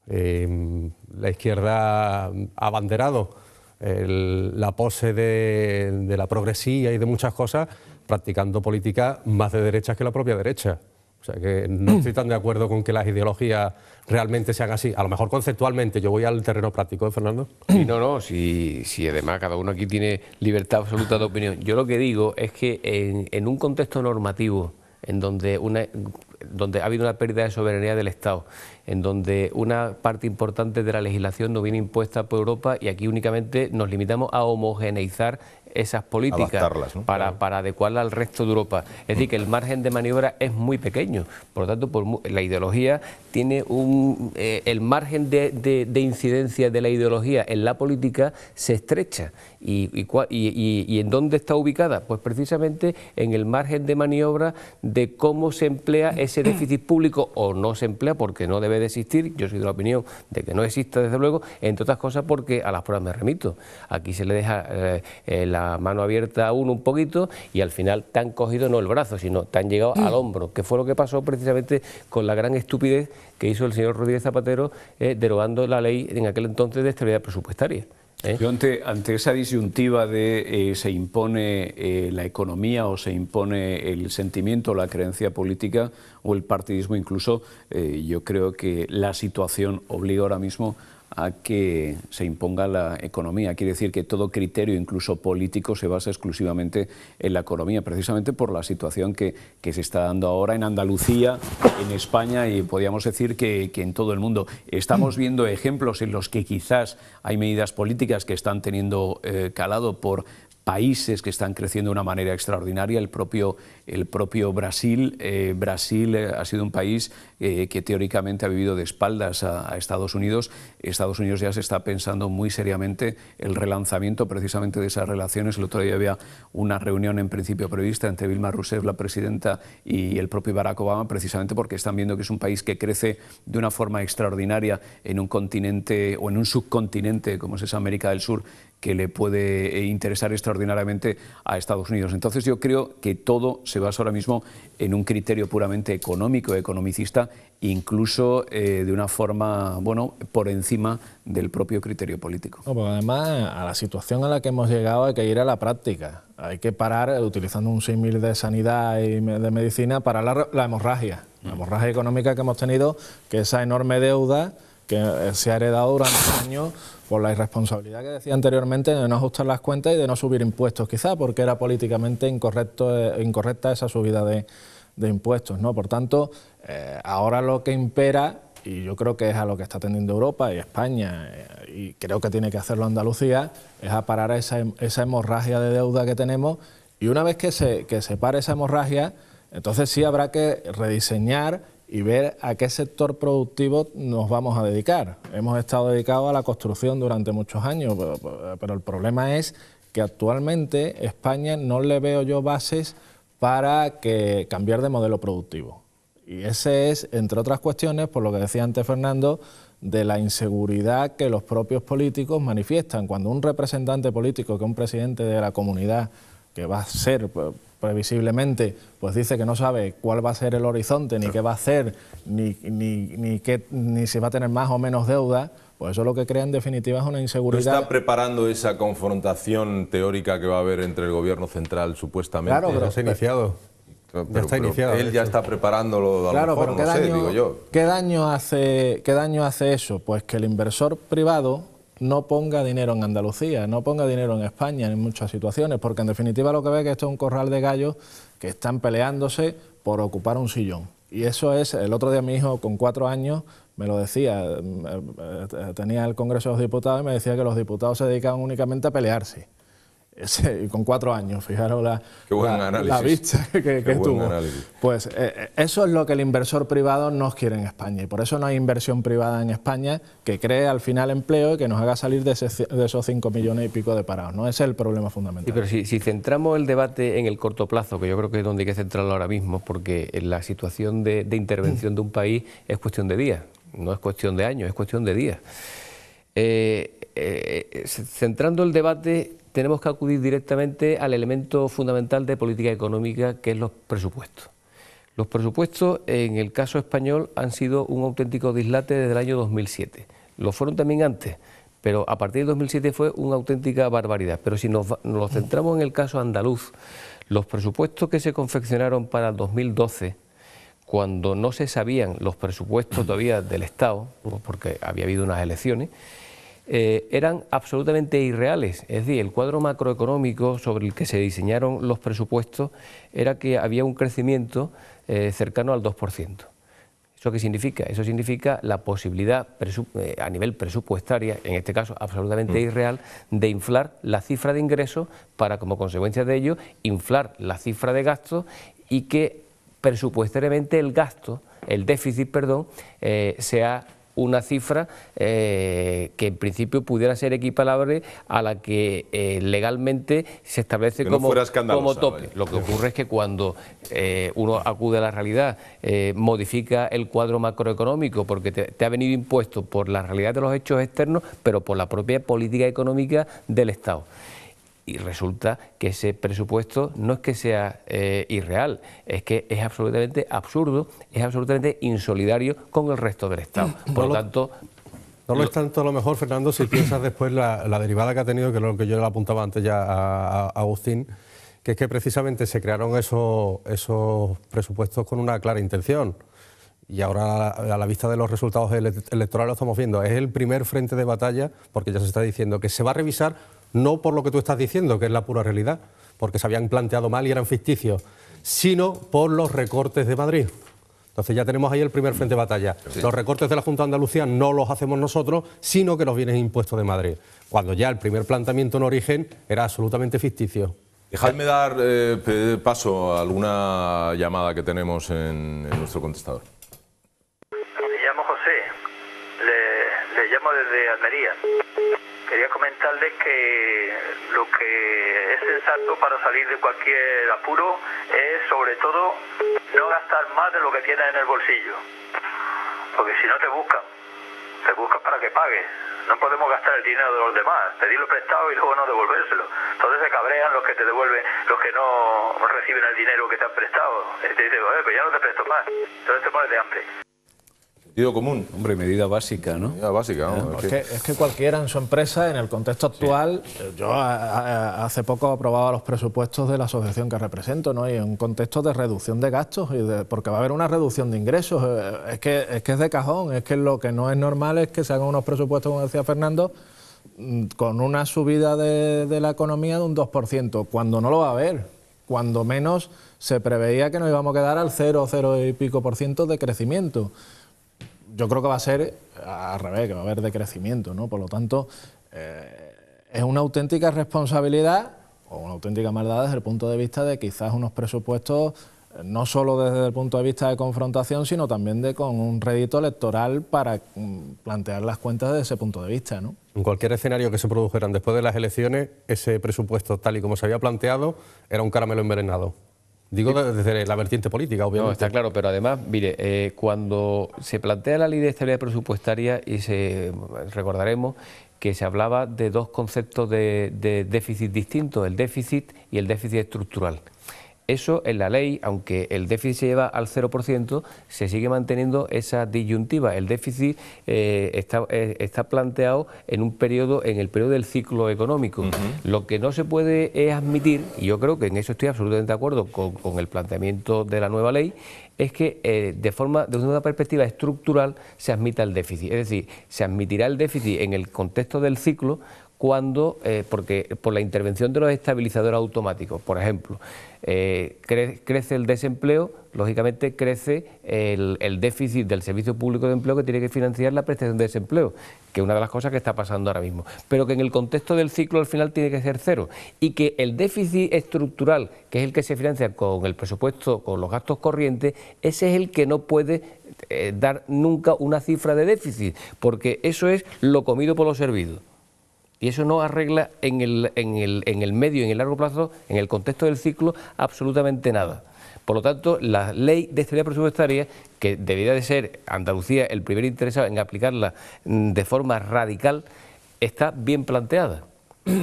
La izquierda ha abanderado la pose de la progresía y de muchas cosas, practicando políticas más de derechas que la propia derecha. O sea que no estoy tan de acuerdo con que las ideologías realmente sean así. A lo mejor conceptualmente, yo voy al terreno práctico, Fernando. Sí, no, si además cada uno aquí tiene libertad absoluta de opinión. Yo lo que digo es que en un contexto normativo, en donde ha habido una pérdida de soberanía del Estado, en donde una parte importante de la legislación no viene impuesta por Europa, y aquí únicamente nos limitamos a homogeneizar esas políticas, ¿no? para adecuarla al resto de Europa. Es decir, que el margen de maniobra es muy pequeño. Por lo tanto, la ideología tiene el margen de incidencia de la ideología en la política se estrecha. ¿Y en dónde está ubicada? Pues precisamente en el margen de maniobra de cómo se emplea ese déficit público, o no se emplea porque no debe de existir. Yo soy de la opinión de que no exista, desde luego, entre otras cosas porque a las pruebas me remito. Aquí se le deja la mano abierta a uno un poquito y al final te han cogido no el brazo, sino te han llegado al hombro, que fue lo que pasó precisamente con la gran estupidez que hizo el señor Rodríguez Zapatero derogando la ley en aquel entonces de estabilidad presupuestaria. Yo ante esa disyuntiva de se impone la economía o se impone el sentimiento, la creencia política o el partidismo incluso, yo creo que la situación obliga ahora mismo a que se imponga la economía. Quiere decir que todo criterio, incluso político, se basa exclusivamente en la economía, precisamente por la situación que se está dando ahora en Andalucía, en España y podríamos decir que en todo el mundo. Estamos viendo ejemplos en los que quizás hay medidas políticas que están teniendo calado por países que están creciendo de una manera extraordinaria. El propio Brasil. Brasil ha sido un país que teóricamente ha vivido de espaldas a Estados Unidos. Estados Unidos ya se está pensando muy seriamente el relanzamiento precisamente de esas relaciones. El otro día había una reunión en principio prevista entre Dilma Rousseff, la presidenta, y el propio Barack Obama, precisamente porque están viendo que es un país que crece de una forma extraordinaria en un continente o en un subcontinente como es esa América del Sur, que le puede interesar extraordinariamente a Estados Unidos. Entonces yo creo que todo se basa ahora mismo en un criterio puramente económico, economicista, incluso de una forma, bueno, por encima del propio criterio político. No, porque además a la situación a la que hemos llegado hay que ir a la práctica. Hay que parar, utilizando un símil de sanidad y de medicina, parar la hemorragia. La hemorragia económica que hemos tenido, que esa enorme deuda que se ha heredado durante años por la irresponsabilidad que decía anteriormente de no ajustar las cuentas y de no subir impuestos, quizá porque era políticamente incorrecta esa subida de impuestos, ¿no? Por tanto, ahora lo que impera, y yo creo que es a lo que está tendiendo Europa y España, y creo que tiene que hacerlo Andalucía, es a parar esa hemorragia de deuda que tenemos, y una vez que se pare esa hemorragia, entonces sí habrá que rediseñar y ver a qué sector productivo nos vamos a dedicar. Hemos estado dedicados a la construcción durante muchos años, pero el problema es que actualmente España no le veo yo bases para cambiar de modelo productivo. Y ese es, entre otras cuestiones, por lo que decía antes Fernando, de la inseguridad que los propios políticos manifiestan. Cuando un representante político, que un presidente de la comunidad, que va a ser previsiblemente, pues dice que no sabe cuál va a ser el horizonte, ni qué va a hacer, ni si va a tener más o menos deuda, pues eso lo que crea en definitiva es una inseguridad. ¿No está preparando esa confrontación teórica que va a haber entre el gobierno central supuestamente? Claro, pero se ha iniciado. Ya está iniciado. Él ya está preparándolo, a lo mejor, pero no sé, digo yo. ¿Qué daño hace eso? Pues que el inversor privado no ponga dinero en Andalucía, no ponga dinero en España en muchas situaciones, porque en definitiva lo que ve es que esto es un corral de gallos que están peleándose por ocupar un sillón. Y eso es, el otro día mi hijo con 4 años me lo decía, tenía el Congreso de los Diputados y me decía que los diputados se dedicaban únicamente a pelearse. Y con 4 años, fijaros la vista que tuvo. Pues eso es lo que el inversor privado no quiere en España, y por eso no hay inversión privada en España que cree al final empleo y que nos haga salir de esos 5 millones y pico de parados, ¿no? Ese es el problema fundamental. Sí, pero si centramos el debate en el corto plazo, que yo creo que es donde hay que centrarlo ahora mismo, porque la situación de intervención de un país es cuestión de días, no es cuestión de años, es cuestión de días. Centrando el debate, tenemos que acudir directamente al elemento fundamental de política económica, que es los presupuestos. Los presupuestos, en el caso español, han sido un auténtico dislate desde el año 2007. Lo fueron también antes, pero a partir del 2007 fue una auténtica barbaridad. Pero si nos centramos en el caso andaluz, los presupuestos que se confeccionaron para el 2012, cuando no se sabían los presupuestos todavía del Estado, porque había habido unas elecciones, eran absolutamente irreales. Es decir, el cuadro macroeconómico sobre el que se diseñaron los presupuestos era que había un crecimiento cercano al 2%. ¿Eso qué significa? Eso significa la posibilidad a nivel presupuestaria, en este caso absolutamente irreal, de inflar la cifra de ingresos para, como consecuencia de ello, inflar la cifra de gastos y que presupuestariamente el déficit, sea una cifra que en principio pudiera ser equiparable a la que legalmente se establece como tope. Lo que ocurre es que cuando uno acude a la realidad, modifica el cuadro macroeconómico porque te ha venido impuesto por la realidad de los hechos externos, pero por la propia política económica del Estado. Y resulta que ese presupuesto no es que sea irreal, es que es absolutamente absurdo, es absolutamente insolidario con el resto del Estado. Por lo tanto... No lo es tanto a lo mejor, Fernando, si piensas después la derivada que ha tenido, que es lo que yo le apuntaba antes ya a Agustín, que es que precisamente se crearon esos presupuestos con una clara intención. y ahora a la vista de los resultados electorales lo estamos viendo, es el primer frente de batalla, porque ya se está diciendo que se va a revisar no por lo que tú estás diciendo, que es la pura realidad, porque se habían planteado mal y eran ficticios, sino por los recortes de Madrid. Entonces ya tenemos ahí el primer frente de batalla. Sí. Los recortes de la Junta de Andalucía no los hacemos nosotros, sino que nos vienen impuestos de Madrid, cuando ya el primer planteamiento en origen era absolutamente ficticio. Dejadme dar paso a alguna llamada que tenemos en nuestro contestador. Me llamo José, le llamo desde Almería. Quería comentarles que lo que es sensato para salir de cualquier apuro es, sobre todo, no gastar más de lo que tienes en el bolsillo. Porque si no te buscan para que pagues. No podemos gastar el dinero de los demás, pedirlo prestado y luego no devolvérselo. Entonces se cabrean los que te devuelven, los que no reciben el dinero que te han prestado. Te dicen, pues ya no te presto más. Entonces te pones de hambre. Sentido común. Hombre, medida básica, ¿no? Medida básica, ¿no? Es que cualquiera en su empresa, en el contexto actual, sí. Yo hace poco aprobaba los presupuestos de la asociación que represento, ¿no? Y en un contexto de reducción de gastos, porque va a haber una reducción de ingresos. Es que es de cajón, es que lo que no es normal es que se hagan unos presupuestos, como decía Fernando, con una subida de la economía de un 2%, cuando no lo va a haber. Cuando menos se preveía que nos íbamos a quedar al 0 y pico % de crecimiento. Yo creo que va a ser al revés, que va a haber decrecimiento, ¿no? Por lo tanto, es una auténtica responsabilidad o una auténtica maldad desde el punto de vista de quizás unos presupuestos, no solo desde el punto de vista de confrontación, sino también con un rédito electoral para plantear las cuentas desde ese punto de vista, ¿no? En cualquier escenario que se produjeran después de las elecciones, ese presupuesto, tal y como se había planteado, era un caramelo envenenado. Digo desde la vertiente política, obviamente. No, está claro, pero además, mire, cuando se plantea la ley de estabilidad presupuestaria, y recordaremos que se hablaba de dos conceptos de déficit distintos, el déficit y el déficit estructural. Eso en la ley, aunque el déficit se lleva al 0%, se sigue manteniendo esa disyuntiva. El déficit está planteado en el periodo del ciclo económico. Lo que no se puede es admitir, y yo creo que en eso estoy absolutamente de acuerdo con el planteamiento de la nueva ley, es que desde una perspectiva estructural se admita el déficit. Es decir, se admitirá el déficit en el contexto del ciclo porque por la intervención de los estabilizadores automáticos. Por ejemplo, crece el desempleo, lógicamente crece el déficit del Servicio Público de Empleo que tiene que financiar la prestación de desempleo, que es una de las cosas que está pasando ahora mismo, pero que en el contexto del ciclo al final tiene que ser cero, y que el déficit estructural, que es el que se financia con el presupuesto, con los gastos corrientes, ese es el que no puede dar nunca una cifra de déficit, porque eso es lo comido por lo servido. Y eso no arregla en el medio y en el largo plazo, en el contexto del ciclo, absolutamente nada. Por lo tanto, la ley de estabilidad presupuestaria, que debería de ser Andalucía el primer interesado en aplicarla de forma radical, está bien planteada.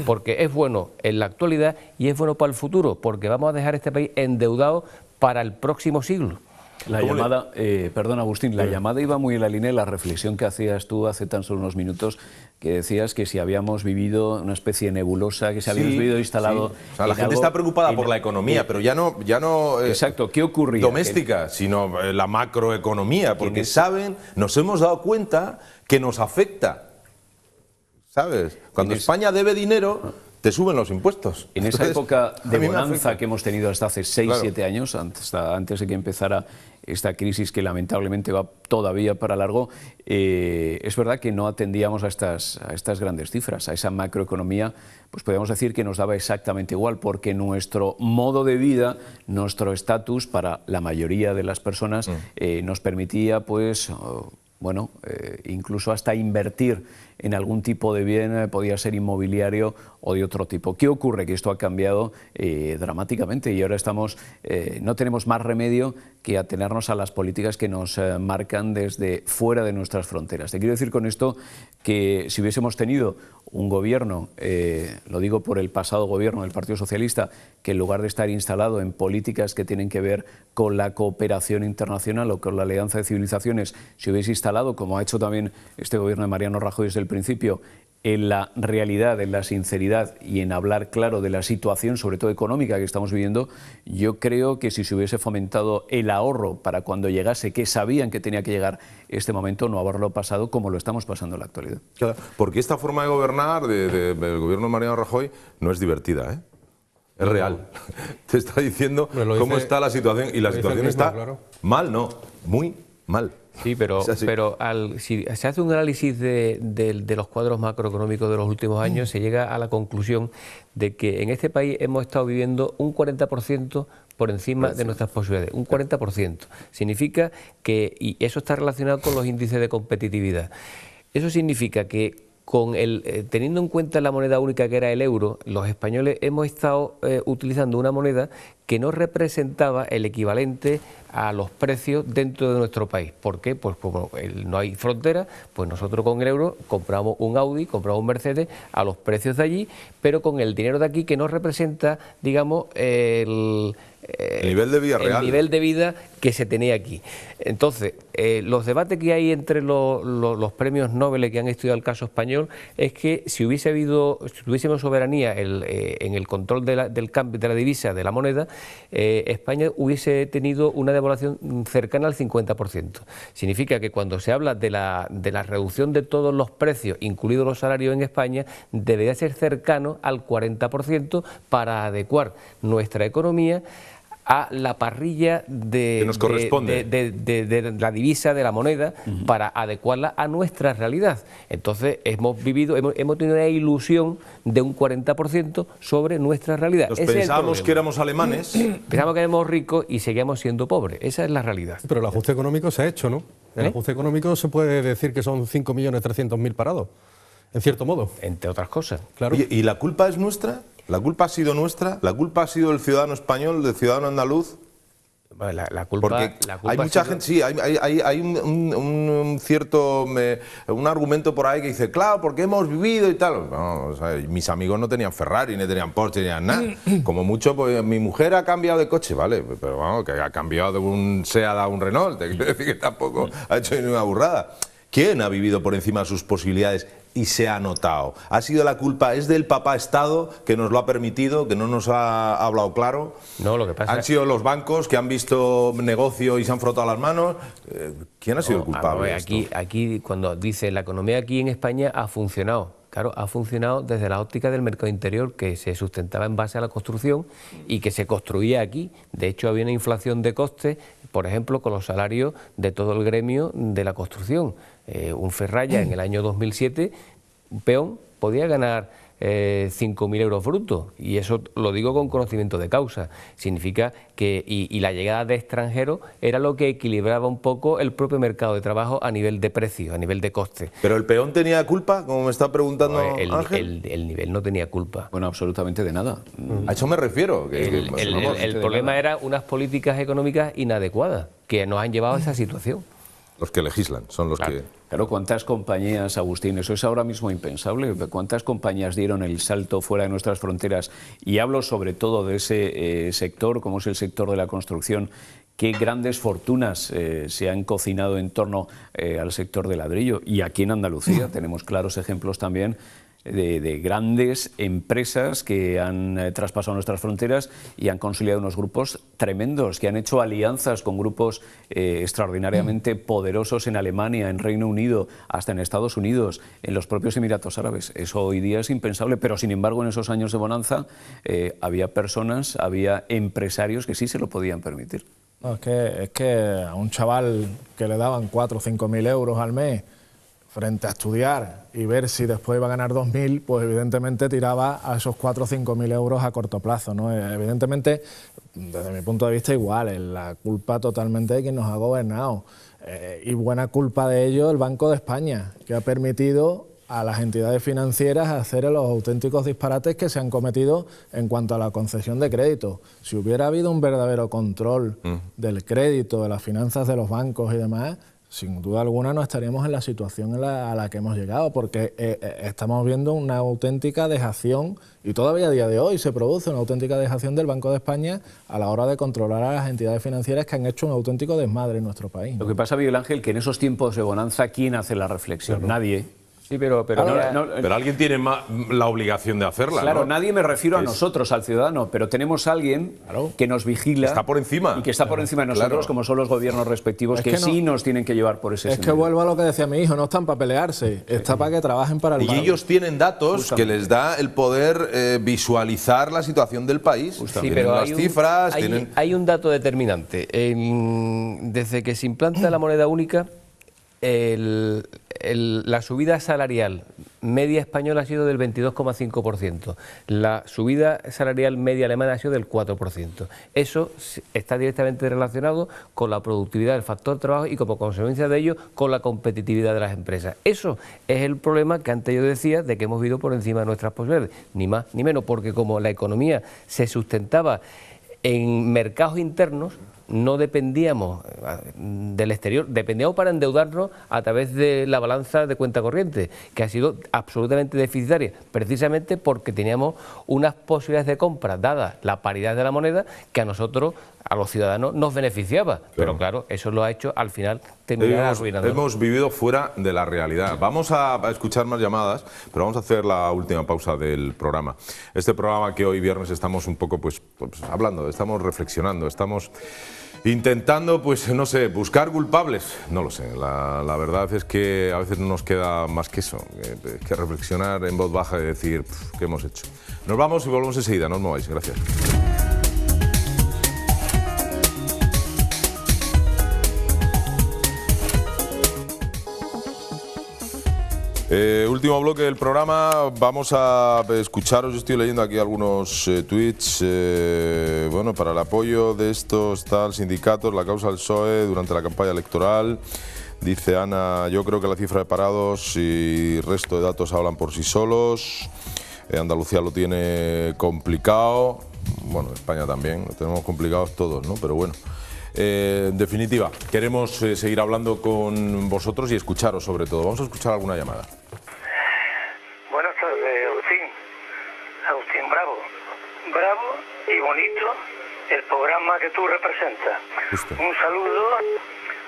Porque es bueno en la actualidad y es bueno para el futuro, porque vamos a dejar este país endeudado para el próximo siglo. La llamada, perdón Agustín, la llamada iba muy en la línea de la reflexión que hacías tú hace tan solo unos minutos, que decías que si habíamos vivido una especie de nebulosa, que se había vivido instalado... Sí. O sea, la gente está preocupada por la economía, pero ya no exacto, ¿qué ocurría? Doméstica, sino la macroeconomía, porque nos hemos dado cuenta que nos afecta, ¿sabes? Cuando España debe dinero, te suben los impuestos. En esa época de bonanza que hemos tenido hasta hace 6-7 años, antes de que empezara esta crisis que lamentablemente va todavía para largo, es verdad que no atendíamos a estas grandes cifras, a esa macroeconomía, pues podríamos decir que nos daba exactamente igual, porque nuestro modo de vida, nuestro estatus para la mayoría de las personas nos permitía, pues, incluso hasta invertir en algún tipo de bien, podía ser inmobiliario o de otro tipo. ¿Qué ocurre? Que esto ha cambiado dramáticamente y ahora no tenemos más remedio que atenernos a las políticas que nos marcan desde fuera de nuestras fronteras. Te quiero decir con esto que si hubiésemos tenido un gobierno, lo digo por el pasado gobierno del Partido Socialista, que en lugar de estar instalado en políticas que tienen que ver con la cooperación internacional o con la alianza de civilizaciones, se hubiese instalado, como ha hecho también este gobierno de Mariano Rajoy desde el principio, en la realidad, en la sinceridad y en hablar claro de la situación, sobre todo económica, que estamos viviendo, yo creo que si se hubiese fomentado el ahorro para cuando llegase, que sabían que tenía que llegar este momento, no haberlo pasado como lo estamos pasando en la actualidad. Claro, porque esta forma de gobernar del gobierno de Mariano Rajoy no es divertida, ¿eh? Es real. Te está diciendo cómo está la situación, y la situación está mal, no, muy mal. Sí, pero si se hace un análisis de los cuadros macroeconómicos de los últimos años, se llega a la conclusión de que en este país hemos estado viviendo un 40% por encima de nuestras posibilidades, un 40%. Significa que, y eso está relacionado con los índices de competitividad, eso significa que teniendo en cuenta la moneda única que era el euro, los españoles hemos estado utilizando una moneda que no representaba el equivalente a los precios dentro de nuestro país. ¿Por qué? Pues como no hay frontera, pues nosotros con el euro compramos un Audi, compramos un Mercedes a los precios de allí, pero con el dinero de aquí que no representa, digamos, el nivel de vida real. El nivel de vida que se tenía aquí. Entonces, los debates que hay entre los premios Nobel que han estudiado el caso español es que si tuviésemos soberanía en el control del cambio de la divisa, de la moneda, España hubiese tenido una devaluación cercana al 50%. Significa que cuando se habla de la reducción de todos los precios, incluidos los salarios en España, debería ser cercano al 40% para adecuar nuestra economía a la parrilla de la divisa, de la moneda, para adecuarla a nuestra realidad. Entonces hemos tenido una ilusión de un 40% sobre nuestra realidad. Pensábamos que éramos alemanes. Pensábamos que éramos ricos y seguíamos siendo pobres. Esa es la realidad. Pero el ajuste económico se ha hecho, ¿no? El ajuste económico se puede decir que son 5.300.000 parados, en cierto modo. Entre otras cosas. Claro. ¿Y la culpa es nuestra? ¿La culpa ha sido nuestra? ¿La culpa ha sido del ciudadano español, del ciudadano andaluz? La culpa, porque hay mucha gente, sí, hay un cierto un argumento por ahí que dice, claro, porque hemos vivido y tal. No, o sea, mis amigos no tenían Ferrari, ni tenían Porsche, ni tenían nada. Como mucho, pues mi mujer ha cambiado de coche, vale, pero vamos, que ha cambiado de un Seat a un Renault, te quiero decir que tampoco ha hecho ni una burrada. ¿Quién ha vivido por encima de sus posibilidades y se ha notado? ¿Ha sido la culpa, es del papá Estado que nos lo ha permitido, que no nos ha hablado claro? No, lo que pasa... ¿Han sido los bancos que han visto negocio y se han frotado las manos? ¿Quién ha sido el culpable? Aquí, cuando dice la economía aquí en España ha funcionado, claro, ha funcionado desde la óptica del mercado interior, que se sustentaba en base a la construcción y que se construía aquí. De hecho, había una inflación de costes, por ejemplo, con los salarios de todo el gremio de la construcción. Un ferralla en el año 2007, un peón podía ganar 5.000 euros brutos, y eso lo digo con conocimiento de causa. Significa que y la llegada de extranjeros era lo que equilibraba un poco el propio mercado de trabajo a nivel de precio, a nivel de coste. ¿Pero el peón tenía culpa, como me está preguntando Ángel? El nivel no tenía culpa. Bueno, absolutamente de nada. A eso me refiero. El problema era unas políticas económicas inadecuadas que nos han llevado a esa situación. Los que legislan son los que... Claro, ¿cuántas compañías, Agustín? Eso es ahora mismo impensable. ¿Cuántas compañías dieron el salto fuera de nuestras fronteras? Y hablo sobre todo de ese sector, como es el sector de la construcción. Qué grandes fortunas se han cocinado en torno al sector del ladrillo. Y aquí en Andalucía tenemos claros ejemplos también de grandes empresas que han traspasado nuestras fronteras y han consolidado unos grupos tremendos, que han hecho alianzas con grupos extraordinariamente poderosos en Alemania, en Reino Unido, hasta en Estados Unidos, en los propios Emiratos Árabes. Eso hoy día es impensable, pero sin embargo en esos años de bonanza había personas, había empresarios que sí se lo podían permitir. No, es que a un chaval que le daban 4 o 5.000 euros al mes frente a estudiar y ver si después iba a ganar 2.000, pues evidentemente tiraba a esos 4 o 5.000 euros a corto plazo, ¿no? Evidentemente, desde mi punto de vista igual, la culpa totalmente de quien nos ha gobernado. Y buena culpa de ello el Banco de España, que ha permitido a las entidades financieras hacer los auténticos disparates que se han cometido en cuanto a la concesión de crédito. Si hubiera habido un verdadero control del crédito, de las finanzas de los bancos y demás, sin duda alguna no estaríamos en la situación a la que hemos llegado, porque estamos viendo una auténtica dejación, y todavía a día de hoy se produce una auténtica dejación del Banco de España a la hora de controlar a las entidades financieras que han hecho un auténtico desmadre en nuestro país, ¿no? Lo que pasa, Miguel Ángel, que en esos tiempos de bonanza, ¿quién hace la reflexión? Nadie. Sí, pero alguien tiene la obligación de hacerla. Claro, ¿no? nadie me refiero a nosotros, al ciudadano, pero tenemos a alguien que nos vigila. Está por encima. Y que está por encima de nosotros, como son los gobiernos respectivos, que sí nos tienen que llevar por ese sendero. Es que vuelvo a lo que decía mi hijo, no están para pelearse, está para que trabajen para el país. Y ellos tienen datos que les da el poder visualizar la situación del país. Sí, pero las cifras. Hay un dato determinante. Desde que se implanta la moneda única, la subida salarial media española ha sido del 22,5%, la subida salarial media alemana ha sido del 4%. Eso está directamente relacionado con la productividad del factor trabajo y como consecuencia de ello con la competitividad de las empresas. Eso es el problema que antes yo decía de que hemos vivido por encima de nuestras posibilidades, ni más ni menos, porque como la economía se sustentaba en mercados internos, no dependíamos del exterior, dependíamos para endeudarnos a través de la balanza de cuenta corriente, que ha sido absolutamente deficitaria, precisamente porque teníamos unas posibilidades de compra, dada la paridad de la moneda, que a nosotros, a los ciudadanos, nos beneficiaba. Claro. Pero claro, eso lo ha hecho al final terminar arruinando. Hemos vivido fuera de la realidad. Vamos a escuchar más llamadas, pero vamos a hacer la última pausa del programa. Este programa que hoy viernes estamos un poco pues hablando, estamos reflexionando, estamos intentando, pues no sé, buscar culpables. No lo sé, la verdad es que a veces no nos queda más que eso, que reflexionar en voz baja y decir ¿qué hemos hecho? Nos vamos y volvemos enseguida, no os mováis, gracias. Último bloque del programa, vamos a escucharos, estoy leyendo aquí algunos tweets, bueno, para el apoyo de estos tal sindicatos, la causa del PSOE durante la campaña electoral, dice Ana, yo creo que la cifra de parados y el resto de datos hablan por sí solos, Andalucía lo tiene complicado, bueno, España también, lo tenemos complicados todos, ¿no? Pero bueno. En definitiva, queremos seguir hablando con vosotros y escucharos sobre todo. Vamos a escuchar alguna llamada. Buenas tardes, Agustín, bravo. Bravo y bonito el programa que tú representas. Justo. Un saludo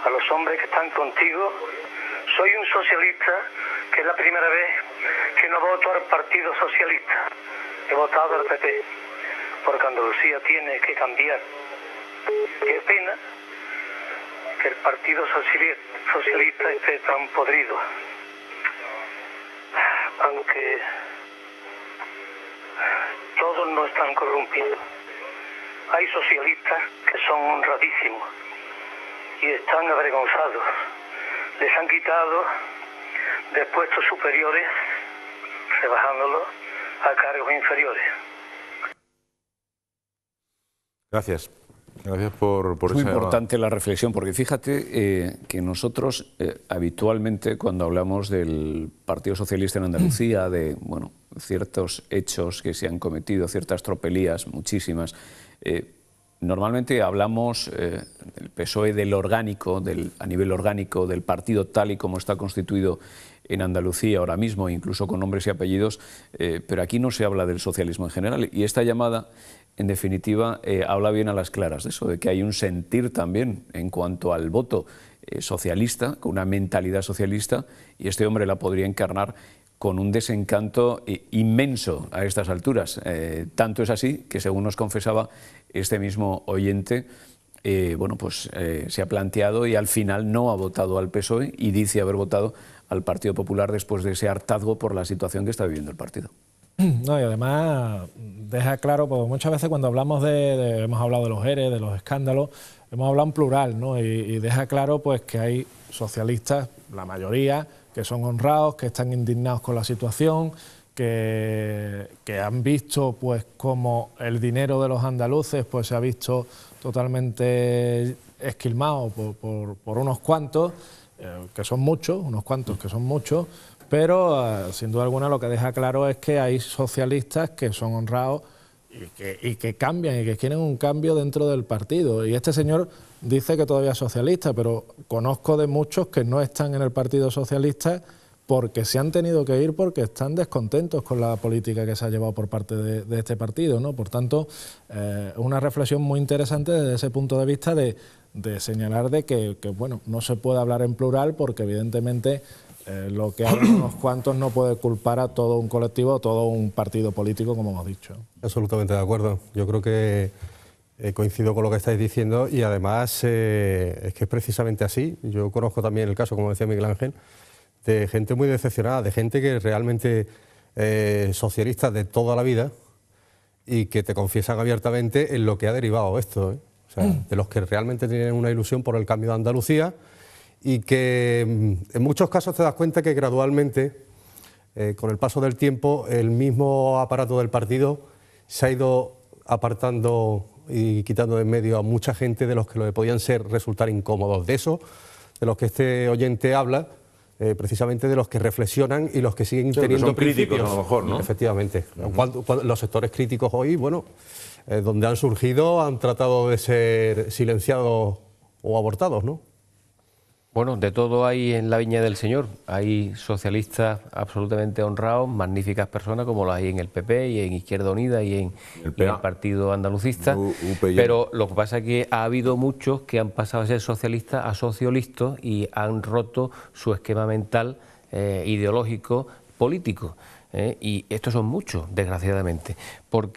a los hombres que están contigo. Soy un socialista, que es la primera vez que no voto al Partido Socialista. He votado al PP, porque Andalucía tiene que cambiar. Qué pena que el Partido Socialista esté tan podrido. Aunque todos no están corrompidos. Hay socialistas que son honradísimos y están avergonzados. Les han quitado de puestos superiores, rebajándolos a cargos inferiores. Gracias. Gracias por esa llamada. Muy importante la reflexión, porque fíjate que nosotros habitualmente cuando hablamos del Partido Socialista en Andalucía, de bueno, ciertos hechos que se han cometido, ciertas tropelías, muchísimas, normalmente hablamos del PSOE del orgánico, a nivel orgánico del partido tal y como está constituido en Andalucía ahora mismo, incluso con nombres y apellidos, pero aquí no se habla del socialismo en general. Y esta llamada, en definitiva, habla bien a las claras de eso, de que hay un sentir también en cuanto al voto socialista, con una mentalidad socialista, y este hombre la podría encarnar con un desencanto inmenso a estas alturas. Tanto es así que, según nos confesaba este mismo oyente, bueno, pues se ha planteado y al final no ha votado al PSOE y dice haber votado al Partido Popular después de ese hartazgo por la situación que está viviendo el partido. No, y además deja claro, porque muchas veces cuando hablamos hemos hablado de los ERE, de los escándalos, hemos hablado en plural, ¿no? Y deja claro pues que hay socialistas, la mayoría, que son honrados, que están indignados con la situación, que han visto pues como el dinero de los andaluces pues se ha visto totalmente esquilmado por unos cuantos, que son muchos, unos cuantos que son muchos, pero sin duda alguna lo que deja claro es que hay socialistas que son honrados y que cambian y que quieren un cambio dentro del partido. Y este señor dice que todavía es socialista, pero conozco de muchos que no están en el Partido Socialista porque se han tenido que ir porque están descontentos con la política que se ha llevado por parte de este partido, ¿no? Por tanto, una reflexión muy interesante desde ese punto de vista de señalar de que bueno, no se puede hablar en plural porque evidentemente lo que hagan unos cuantos no puede culpar a todo un colectivo, todo un partido político, como hemos dicho. Absolutamente de acuerdo. Yo creo que coincido con lo que estáis diciendo y además es que es precisamente así. Yo conozco también el caso, como decía Miguel Ángel, de gente muy decepcionada, de gente que realmente socialista de toda la vida y que te confiesan abiertamente en lo que ha derivado esto, ¿eh? O sea, de los que realmente tienen una ilusión por el cambio de Andalucía y que en muchos casos te das cuenta que gradualmente, con el paso del tiempo, el mismo aparato del partido se ha ido apartando y quitando de en medio a mucha gente de los que le podían resultar incómodos. De eso, de los que este oyente habla, precisamente de los que reflexionan y los que siguen teniendo son críticos, a lo mejor, ¿no? Efectivamente. Los sectores críticos hoy, bueno, donde han surgido, han tratado de ser silenciados o abortados, ¿no? Bueno, de todo hay en la viña del Señor. Hay socialistas absolutamente honrados, magníficas personas como las hay en el PP y en Izquierda Unida y en el Partido Andalucista. Pero lo que pasa es que ha habido muchos que han pasado a ser socialistas a sociolistas y han roto su esquema mental ideológico político. Y estos son muchos, desgraciadamente.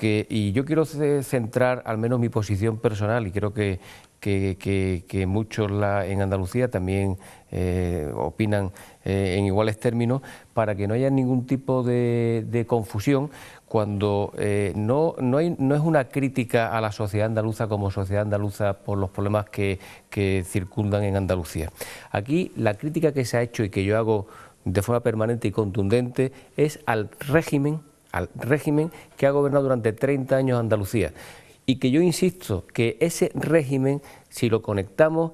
Y yo quiero centrar al menos mi posición personal y creo que muchos en Andalucía también opinan en iguales términos, para que no haya ningún tipo de confusión cuando no es una crítica a la sociedad andaluza como sociedad andaluza por los problemas que circundan en Andalucía. Aquí la crítica que se ha hecho y que yo hago de forma permanente y contundente es al régimen que ha gobernado durante 30 años Andalucía. Y que yo insisto que ese régimen, si lo conectamos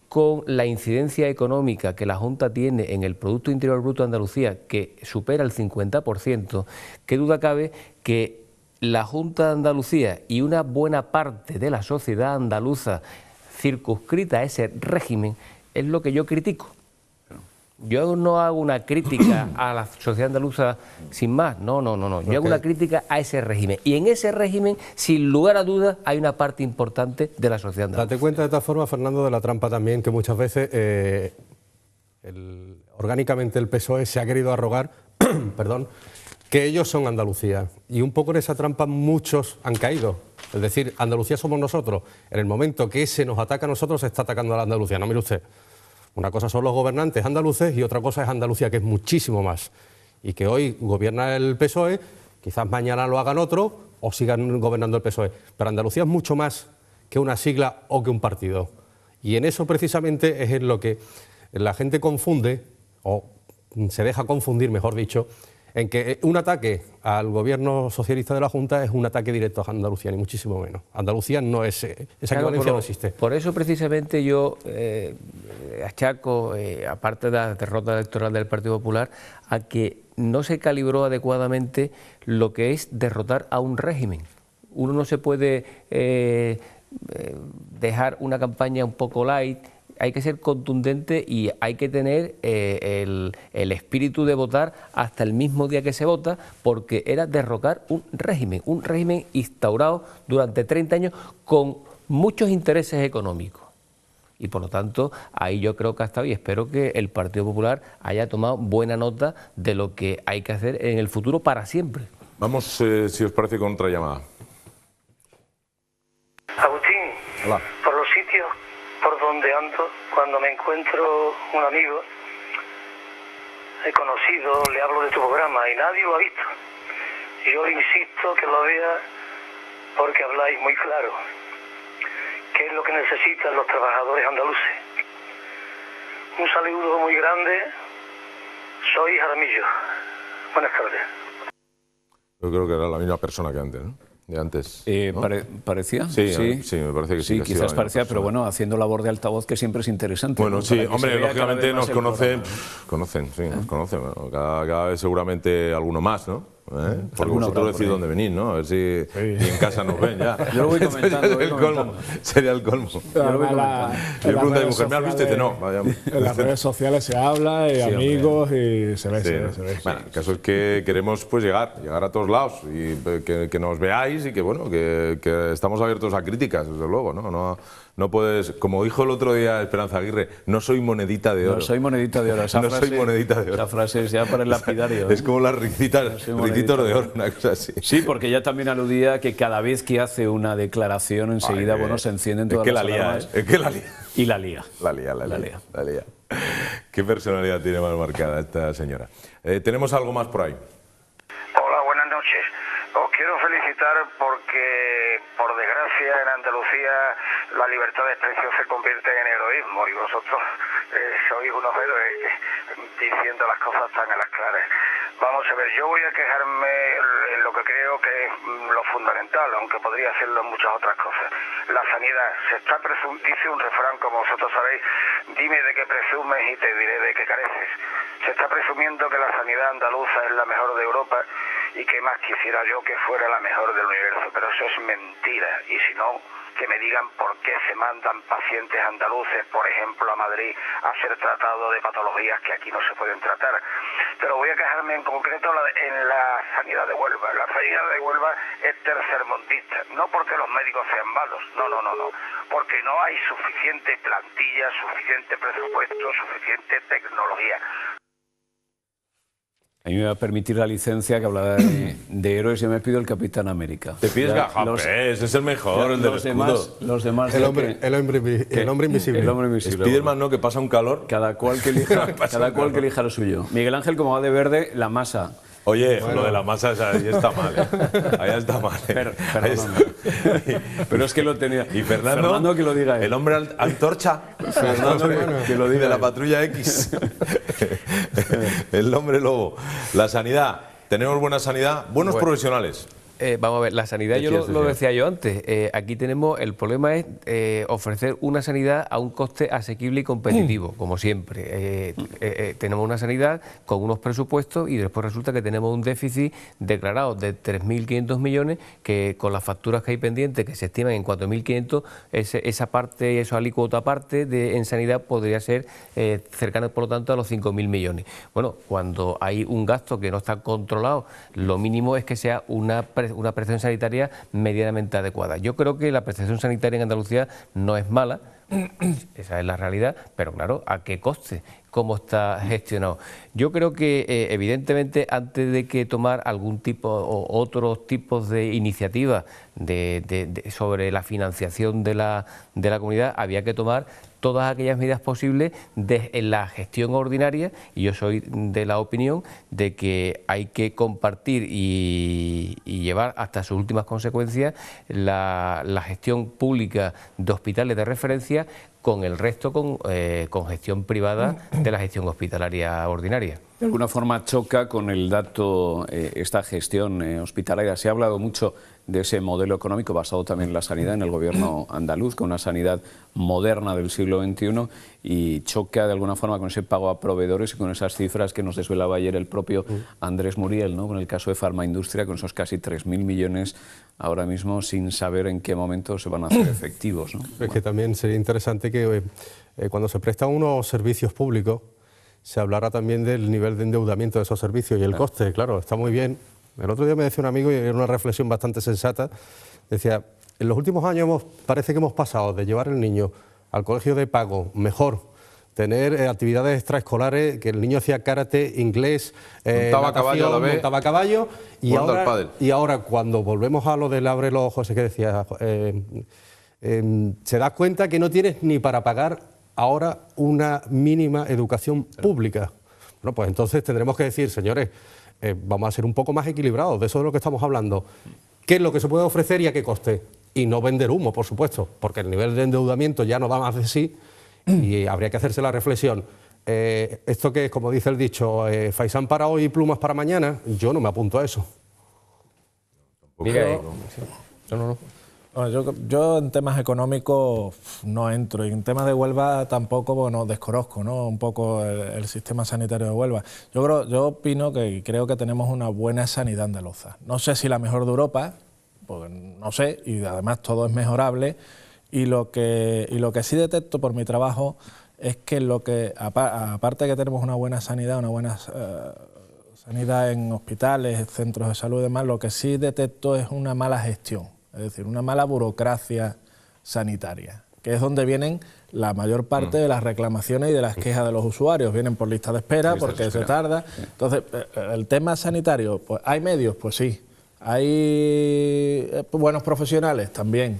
con la incidencia económica que la Junta tiene en el Producto Interior Bruto de Andalucía, que supera el 50%, qué duda cabe que la Junta de Andalucía y una buena parte de la sociedad andaluza circunscrita a ese régimen es lo que yo critico. Yo no hago una crítica a la sociedad andaluza sin más, no. Yo hago una crítica a ese régimen. Y en ese régimen, sin lugar a dudas, hay una parte importante de la sociedad andaluza. Date cuenta de todas formas, Fernando, de la trampa también, que muchas veces orgánicamente el PSOE se ha querido arrogar, perdón, que ellos son Andalucía. Y un poco en esa trampa muchos han caído. Es decir, Andalucía somos nosotros. En el momento que ese nos ataca a nosotros, se está atacando a la Andalucía. No, mire usted. Una cosa son los gobernantes andaluces y otra cosa es Andalucía, que es muchísimo más. Y que hoy gobierna el PSOE, quizás mañana lo hagan otro o sigan gobernando el PSOE. Pero Andalucía es mucho más que una sigla o que un partido. Y en eso precisamente es en lo que la gente confunde, o se deja confundir, mejor dicho, en que un ataque al gobierno socialista de la Junta es un ataque directo a Andalucía, ni muchísimo menos. Andalucía no es, esa equivalencia no existe. Por eso precisamente yo achaco, aparte de la derrota electoral del Partido Popular, a que no se calibró adecuadamente lo que es derrotar a un régimen. Uno no se puede dejar una campaña un poco light. Hay que ser contundente y hay que tener el espíritu de votar hasta el mismo día que se vota, porque era derrocar un régimen instaurado durante 30 años con muchos intereses económicos. Y por lo tanto, ahí yo creo que ha estado y espero que el Partido Popular haya tomado buena nota de lo que hay que hacer en el futuro para siempre. Vamos, si os parece, con otra llamada. Agustín, hola. Por los sitios por donde ando, cuando me encuentro un amigo, he conocido, le hablo de tu programa y nadie lo ha visto. Y yo le insisto que lo vea porque habláis muy claro. ¿Qué es lo que necesitan los trabajadores andaluces? Un saludo muy grande. Soy Jaramillo. Buenas tardes. Yo creo que era la misma persona que antes, ¿no? De antes, ¿no? ¿Parecía? Sí, me parece que sí. Sí, quizás parecía, pero bueno, haciendo labor de altavoz, que siempre es interesante. Bueno, ¿no? sí, hombre, lógicamente nos conocen. Nos conocen. Bueno, cada vez seguramente alguno más, ¿no? Porque vosotros decís dónde venís, ¿no? A ver si en casa nos ven ya. Yo lo voy comentando. Sería el colmo. Yo pregunto a mi mujer, ¿me has visto? Y dice, no. Vaya. En las redes sociales se habla, y amigos, y se ve. Bueno, el caso es que queremos pues llegar a todos lados y que nos veáis y que bueno, que estamos abiertos a críticas, desde luego, ¿no? No puedes, como dijo el otro día Esperanza Aguirre, no soy monedita de oro. No soy monedita de oro. Esa no frase, soy monedita de oro. Esa frase es ya para el lapidario. Es como las ricitos de oro, una cosa así. Sí, porque ella también aludía que cada vez que hace una declaración enseguida, bueno, se encienden todas las alarmas. Es que la lía. Y la lía. La lía. Qué personalidad tiene más marcada esta señora. ¿Tenemos algo más por ahí? Hola, buenas noches. Os quiero felicitar porque, por desgracia, en Andalucía la libertad de expresión se convierte en heroísmo y vosotros sois unos héroes diciendo las cosas tan a las claras. Vamos a ver, yo voy a quejarme en lo que creo que es lo fundamental, aunque podría hacerlo en muchas otras cosas. La sanidad. Dice un refrán, como vosotros sabéis, dime de qué presumes y te diré de qué careces. Se está presumiendo que la sanidad andaluza es la mejor de Europa y que más quisiera yo que fuera la mejor del universo, pero eso es mentira. Y si no, que me digan por qué se mandan pacientes andaluces, por ejemplo, a Madrid a ser tratados de patologías que aquí no se pueden tratar. Pero voy a quejarme en concreto en la sanidad de Huelva. La sanidad de Huelva es tercermundista, no porque los médicos sean malos, no, porque no hay suficiente plantilla, suficiente presupuesto, suficiente tecnología. A mí me va a permitir la licencia que hablaba de héroes, yo me pido el Capitán América. Te pides Gajapés, es el mejor, el del escudo. Los demás... El hombre invisible. El hombre invisible. Spiderman, ¿no? Que pasa un calor. Cada cual que elija lo suyo. Miguel Ángel, como va de verde, la masa. Oye, bueno, lo de la masa ahí está mal, Ahí está mal. Pero es que lo tenía. Y Fernando que lo diga él. El hombre antorcha. Fernando que lo diga de la Patrulla X. El hombre lobo. La sanidad. Tenemos buena sanidad, buenos profesionales. Vamos a ver, la sanidad, yo lo decía yo antes, aquí tenemos, el problema es ofrecer una sanidad a un coste asequible y competitivo, como siempre. Tenemos una sanidad con unos presupuestos y después resulta que tenemos un déficit declarado de 3.500 millones, que con las facturas que hay pendientes, que se estiman en 4.500, esa parte, esa alícuota aparte en sanidad podría ser cercana, por lo tanto, a los 5.000 millones. Bueno, cuando hay un gasto que no está controlado, lo mínimo es que sea una prestación sanitaria medianamente adecuada. Yo creo que la prestación sanitaria en Andalucía no es mala, esa es la realidad, pero claro, ¿a qué coste? ¿Cómo está gestionado? Yo creo que evidentemente antes de que tomar algún tipo o otros tipos de iniciativas sobre la financiación de la comunidad, había que tomar todas aquellas medidas posibles en la gestión ordinaria, y yo soy de la opinión de que hay que compartir y llevar hasta sus últimas consecuencias la gestión pública de hospitales de referencia con el resto, con gestión privada de la gestión hospitalaria ordinaria. De alguna forma choca con el dato esta gestión hospitalaria. Se ha hablado mucho de ese modelo económico basado también en la sanidad, en el gobierno andaluz, con una sanidad moderna del siglo XXI, y choca de alguna forma con ese pago a proveedores y con esas cifras que nos desvelaba ayer el propio Andrés Muriel, ¿no? Con el caso de Farmaindustria, con esos casi 3.000 millones ahora mismo sin saber en qué momento se van a hacer efectivos, ¿no? Es que también sería interesante que cuando se prestan unos servicios públicos se hablara también del nivel de endeudamiento de esos servicios y el coste. Claro, está muy bien. El otro día me decía un amigo, y era una reflexión bastante sensata, decía, en los últimos años parece que hemos pasado de llevar el niño al colegio de pago mejor, tener actividades extraescolares, que el niño hacía karate, inglés, montaba a caballo, y ahora cuando volvemos a lo del abre los ojos, que decía, se da cuenta que no tienes ni para pagar ahora una mínima educación pública. Bueno, pues entonces tendremos que decir, señores, vamos a ser un poco más equilibrados, de eso es de lo que estamos hablando. ¿Qué es lo que se puede ofrecer y a qué coste? Y no vender humo, por supuesto, porque el nivel de endeudamiento ya no da más de sí y habría que hacerse la reflexión. Esto que es, como dice el dicho, faisán para hoy y plumas para mañana, yo no me apunto a eso. Yo en temas económicos no entro, y en temas de Huelva tampoco, bueno, desconozco, ¿no? Un poco el sistema sanitario de Huelva. Yo opino que creo que tenemos una buena sanidad andaluza. No sé si la mejor de Europa, pues no sé, y además todo es mejorable, y lo que sí detecto por mi trabajo es que aparte de que tenemos una buena sanidad, sanidad en hospitales, centros de salud y demás, lo que sí detecto es una mala gestión. Es decir, una mala burocracia sanitaria. que es donde vienen la mayor parte de las reclamaciones y de las quejas de los usuarios. Vienen por lista de espera porque se tarda. Entonces, el tema sanitario, pues ¿hay medios? Pues sí. ¿Hay buenos profesionales? También.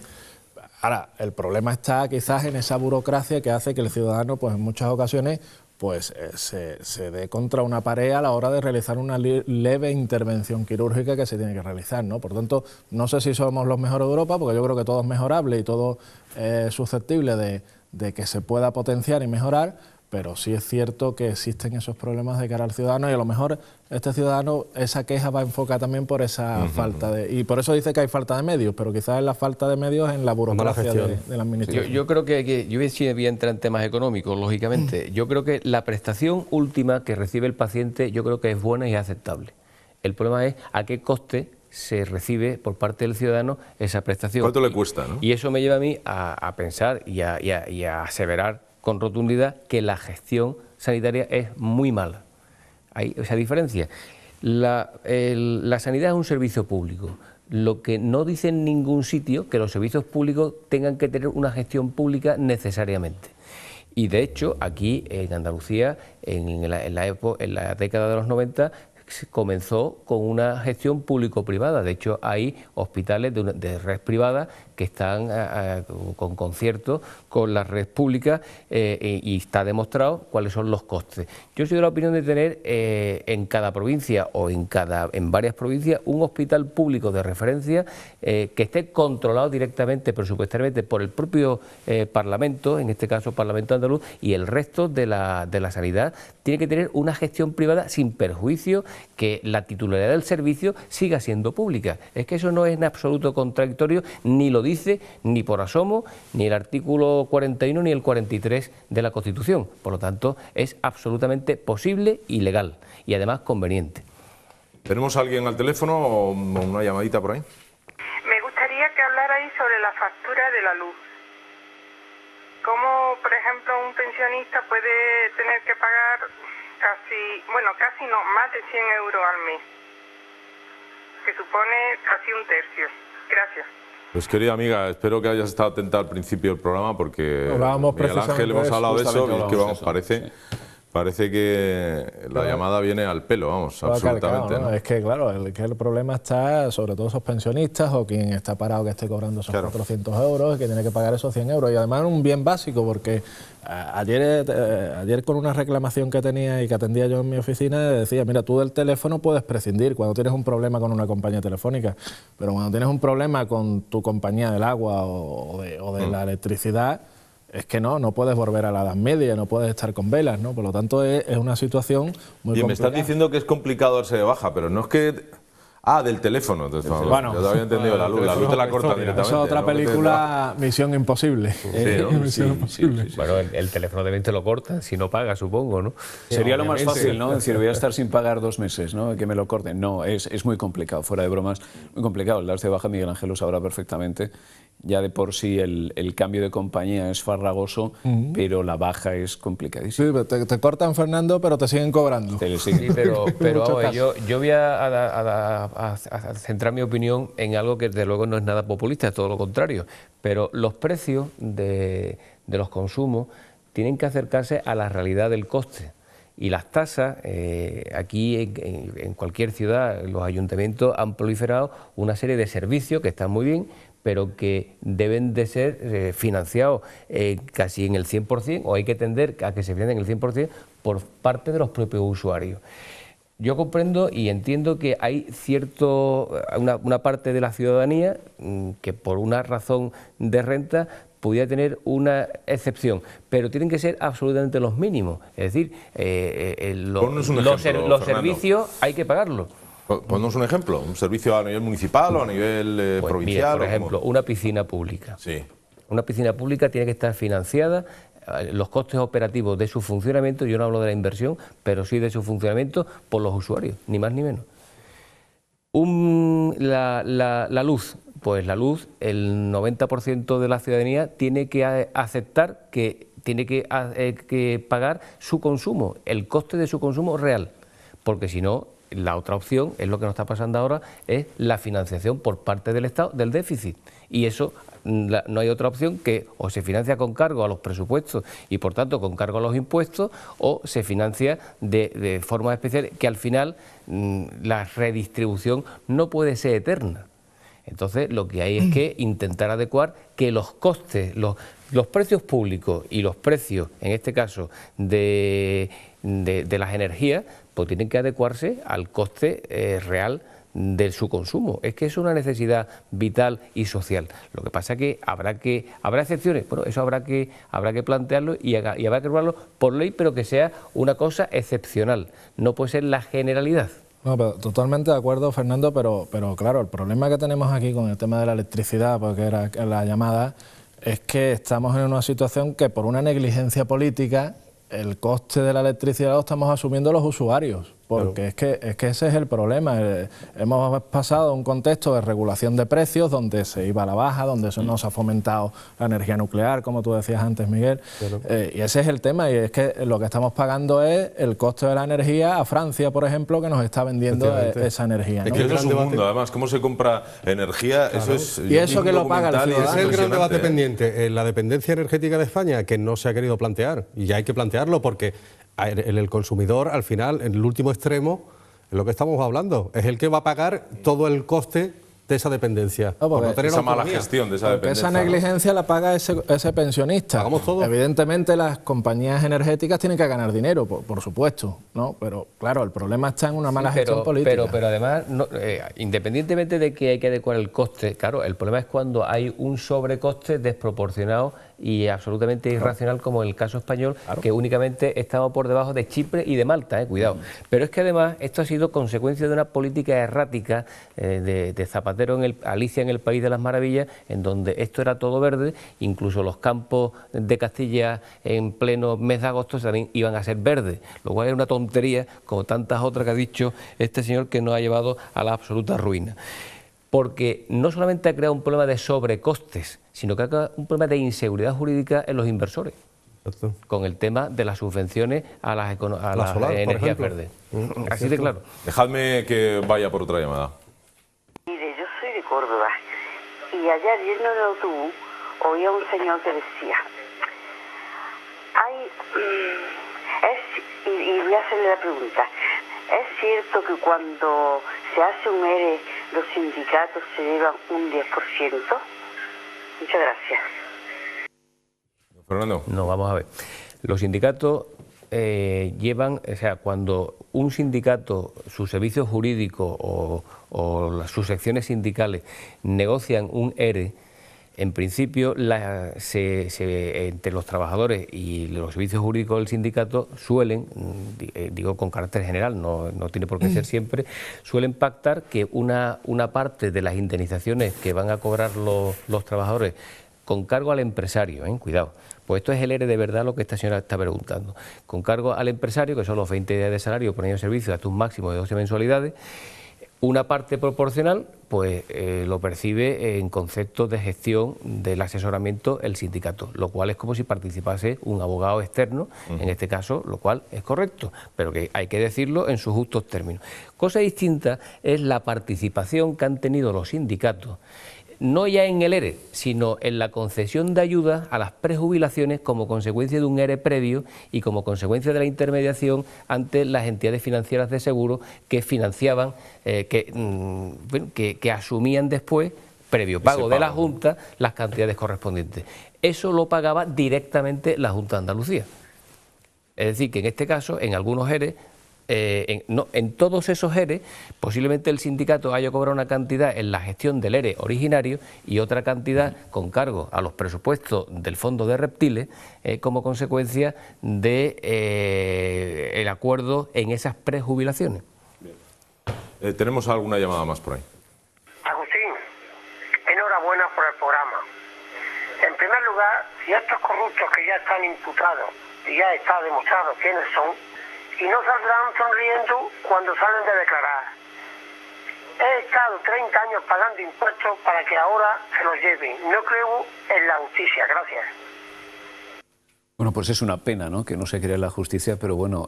Ahora, el problema está quizás en esa burocracia que hace que el ciudadano, pues en muchas ocasiones, pues se dé contra una pared a la hora de realizar una leve intervención quirúrgica que se tiene que realizar, ¿no? Por tanto, no sé si somos los mejores de Europa, porque yo creo que todo es mejorable y todo es susceptible de que se pueda potenciar y mejorar, pero sí es cierto que existen esos problemas de cara al ciudadano y a lo mejor este ciudadano, esa queja va enfocada también por esa falta de... Y por eso dice que hay falta de medios, pero quizás es la falta de medios en la burocracia de la administración. Yo creo que yo voy a entrar en temas económicos, lógicamente. Yo creo que la prestación última que recibe el paciente, yo creo que es buena y aceptable. El problema es a qué coste se recibe por parte del ciudadano esa prestación. ¿Cuánto le cuesta, no? Y eso me lleva a mí a pensar y a aseverar con rotundidad que la gestión sanitaria es muy mala. Hay esa diferencia. La sanidad es un servicio público. Lo que no dice en ningún sitio que los servicios públicos tengan que tener una gestión pública necesariamente. Y de hecho, aquí en Andalucía, en la década de los 90, comenzó con una gestión público-privada. De hecho, hay hospitales de red privada que están con concierto con la red pública y está demostrado cuáles son los costes. Yo soy de la opinión de tener en cada provincia o en varias provincias un hospital público de referencia que esté controlado directamente, presupuestariamente, por el propio Parlamento, en este caso Parlamento andaluz, y el resto de la sanidad tiene que tener una gestión privada sin perjuicio que la titularidad del servicio siga siendo pública. Es que eso no es en absoluto contradictorio, ni lo dice ni por asomo ni el artículo 41 ni el 43 de la Constitución. Por lo tanto, es absolutamente posible y legal y además conveniente. ¿Tenemos a alguien al teléfono o una llamadita por ahí? Me gustaría que hablarais sobre la factura de la luz. ¿Cómo, por ejemplo, un pensionista puede tener que pagar más de 100 euros al mes? Que supone casi un tercio. Gracias. Pues querida amiga, espero que hayas estado atenta al principio del programa porque Miguel Ángel hemos hablado de eso y es que vamos, parece que la llamada viene al pelo, vamos, absolutamente. ¿no? Es que claro, el problema está sobre todo esos pensionistas o quien está parado que esté cobrando esos 400 euros y que tiene que pagar esos 100 euros. Y además es un bien básico porque ayer con una reclamación que tenía y que atendía yo en mi oficina decía, mira, tú del teléfono puedes prescindir cuando tienes un problema con una compañía telefónica, pero cuando tienes un problema con tu compañía del agua o de la electricidad, es que no puedes volver a la Edad Media, no puedes estar con velas, ¿no? Por lo tanto, es una situación muy complicada. Y me estás diciendo que es complicado darse de baja, pero no es que... del teléfono. Entonces, bueno, yo te había entendido la luz te la corta directamente. Esa es otra película, Misión Imposible. Misión Imposible. Bueno, el teléfono de 20 lo cortan, si no paga, supongo, ¿no? Sería lo más fácil, ¿no? Es decir, voy a estar sin pagar 2 meses, ¿no? Que me lo corten. No, es muy complicado, fuera de bromas, muy complicado. El darse de baja, Miguel Ángel lo sabrá perfectamente. Ya de por sí el cambio de compañía es farragoso, pero la baja es complicadísima. Sí, te cortan, Fernando, pero te siguen cobrando. Sí, pero yo voy a centrar mi opinión en algo que desde luego no es nada populista, es todo lo contrario. Pero los precios de los consumos tienen que acercarse a la realidad del coste. Y las tasas, aquí en cualquier ciudad, los ayuntamientos han proliferado una serie de servicios que están muy bien, pero que deben de ser financiados casi en el 100%, o hay que tender a que se financien en el 100% por parte de los propios usuarios. Yo comprendo y entiendo que hay una parte de la ciudadanía que por una razón de renta pudiera tener una excepción, pero tienen que ser absolutamente los mínimos. Es decir, los servicios hay que pagarlos. Ponnos un ejemplo, un servicio a nivel municipal o a nivel provincial. Mira, por ejemplo, una piscina pública. Sí. Una piscina pública tiene que estar financiada, los costes operativos de su funcionamiento, yo no hablo de la inversión, pero sí de su funcionamiento por los usuarios, ni más ni menos. La luz, pues la luz, el 90% de la ciudadanía tiene que aceptar que tiene que pagar su consumo, el coste de su consumo real, porque si no, la otra opción es lo que nos está pasando ahora, es la financiación por parte del Estado del déficit. Y eso no hay otra opción que o se financia con cargo a los presupuestos y por tanto con cargo a los impuestos, o se financia de forma especial, que al final la redistribución no puede ser eterna. Entonces lo que hay es que intentar adecuar que los costes, los precios públicos y los precios, en este caso, de las energías, pues tienen que adecuarse al coste real de su consumo. Es que es una necesidad vital y social. Lo que pasa es que habrá excepciones. Bueno, eso habrá que plantearlo y habrá que regularlo por ley, pero que sea una cosa excepcional. No puede ser la generalidad. No, pero totalmente de acuerdo, Fernando, pero claro, el problema que tenemos aquí con el tema de la electricidad, porque era la llamada, es que estamos en una situación que por una negligencia política el coste de la electricidad lo estamos asumiendo los usuarios, porque claro, es que ese es el problema. Hemos pasado a un contexto de regulación de precios donde se iba a la baja, donde no se ha fomentado la energía nuclear, como tú decías antes, Miguel, claro. Y ese es el tema, y es que lo que estamos pagando es el coste de la energía a Francia, por ejemplo, que nos está vendiendo esa energía, ¿no? Es que eso es un mundo, además, cómo se compra energía, claro. Eso es... Y eso que lo paga el ciudadano. Ese es el gran debate pendiente, la dependencia energética de España, que no se ha querido plantear, y ya hay que plantearlo porque el consumidor, al final, en el último extremo, es lo que estamos hablando, es el que va a pagar todo el coste de esa dependencia. No, por no tener esa mala gestión de esa dependencia. Esa negligencia, ¿no?, la paga ese pensionista. ¿Pagamos todo? Evidentemente las compañías energéticas tienen que ganar dinero, por supuesto, ¿no? Pero claro, el problema está en una mala gestión política. Pero además, independientemente de que hay que adecuar el coste, claro, el problema es cuando hay un sobrecoste desproporcionado y absolutamente irracional, como en el caso español, que únicamente estamos por debajo de Chipre y de Malta, cuidado. Pero es que además esto ha sido consecuencia de una política errática de Zapatero, Alicia en el País de las Maravillas, en donde esto era todo verde, incluso los campos de Castilla en pleno mes de agosto también iban a ser verdes, lo cual es una tontería, como tantas otras que ha dicho este señor, que nos ha llevado a la absoluta ruina. Porque no solamente ha creado un problema de sobrecostes, sino que ha creado un problema de inseguridad jurídica en los inversores, con el tema de las subvenciones a las solar, energías verdes. Así de claro. Dejadme que vaya por otra llamada. Mire, yo soy de Córdoba y ayer yendo en el autobús oía un señor que decía, y voy a hacerle la pregunta, ¿es cierto que cuando se hace un ERE los sindicatos se llevan un 10%? Muchas gracias. Fernando. No, vamos a ver. Los sindicatos llevan, o sea, cuando un sindicato, su servicio jurídico o sus secciones sindicales negocian un ERE, en principio entre los trabajadores y los servicios jurídicos del sindicato suelen, digo con carácter general, no tiene por qué ser siempre, suelen pactar que una parte de las indemnizaciones que van a cobrar los trabajadores con cargo al empresario, cuidado, pues esto es el ERE de verdad lo que esta señora está preguntando, con cargo al empresario, que son los 20 días de salario por año de servicio hasta un máximo de 12 mensualidades, una parte proporcional pues lo percibe en conceptos de gestión del asesoramiento el sindicato, lo cual es como si participase un abogado externo, en este caso, lo cual es correcto, pero que hay que decirlo en sus justos términos. Cosa distinta es la participación que han tenido los sindicatos, no ya en el ERE, sino en la concesión de ayudas a las prejubilaciones como consecuencia de un ERE previo y como consecuencia de la intermediación ante las entidades financieras de seguro que financiaban, que asumían después, previo pago de la Junta, las cantidades correspondientes. Eso lo pagaba directamente la Junta de Andalucía. Es decir, que en este caso, en algunos ERE, en todos esos ERE, posiblemente el sindicato haya cobrado una cantidad en la gestión del ERE originario y otra cantidad con cargo a los presupuestos del Fondo de Reptiles como consecuencia de el acuerdo en esas prejubilaciones. Tenemos alguna llamada más por ahí. Agustín, enhorabuena por el programa. En primer lugar, si estos corruptos que ya están imputados y ya está demostrado quiénes son, y no saldrán sonriendo cuando salen de declarar. He estado 30 años pagando impuestos para que ahora se los lleven. No creo en la justicia. Gracias. Bueno, pues es una pena, ¿no?, que no se cree en la justicia, pero bueno,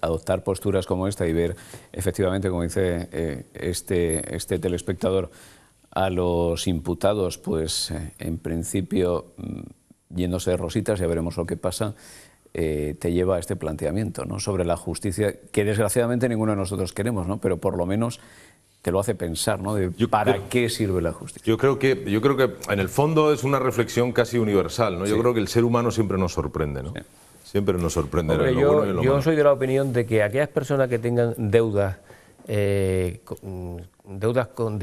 adoptar posturas como esta y ver efectivamente, como dice este telespectador, a los imputados, pues en principio yéndose de rositas, ya veremos lo que pasa, te lleva a este planteamiento, ¿no?, sobre la justicia, que desgraciadamente ninguno de nosotros queremos, ¿no?, pero por lo menos te lo hace pensar, ¿no?, de ¿para qué sirve la justicia? Yo creo que en el fondo es una reflexión casi universal, ¿no? Yo creo que el ser humano siempre nos sorprende, ¿no? Sí. Siempre nos sorprende. Hombre, yo soy de la opinión de que aquellas personas que tengan deudas, de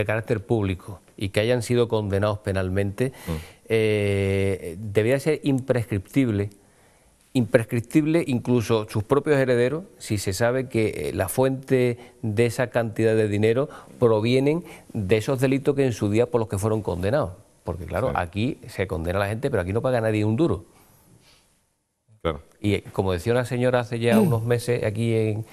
carácter público y que hayan sido condenados penalmente, debería ser imprescriptible incluso sus propios herederos, si se sabe que la fuente de esa cantidad de dinero provienen de esos delitos que en su día por los que fueron condenados. Porque claro, aquí se condena a la gente, pero aquí no paga nadie un duro. Claro. Y como decía una señora hace ya unos meses aquí en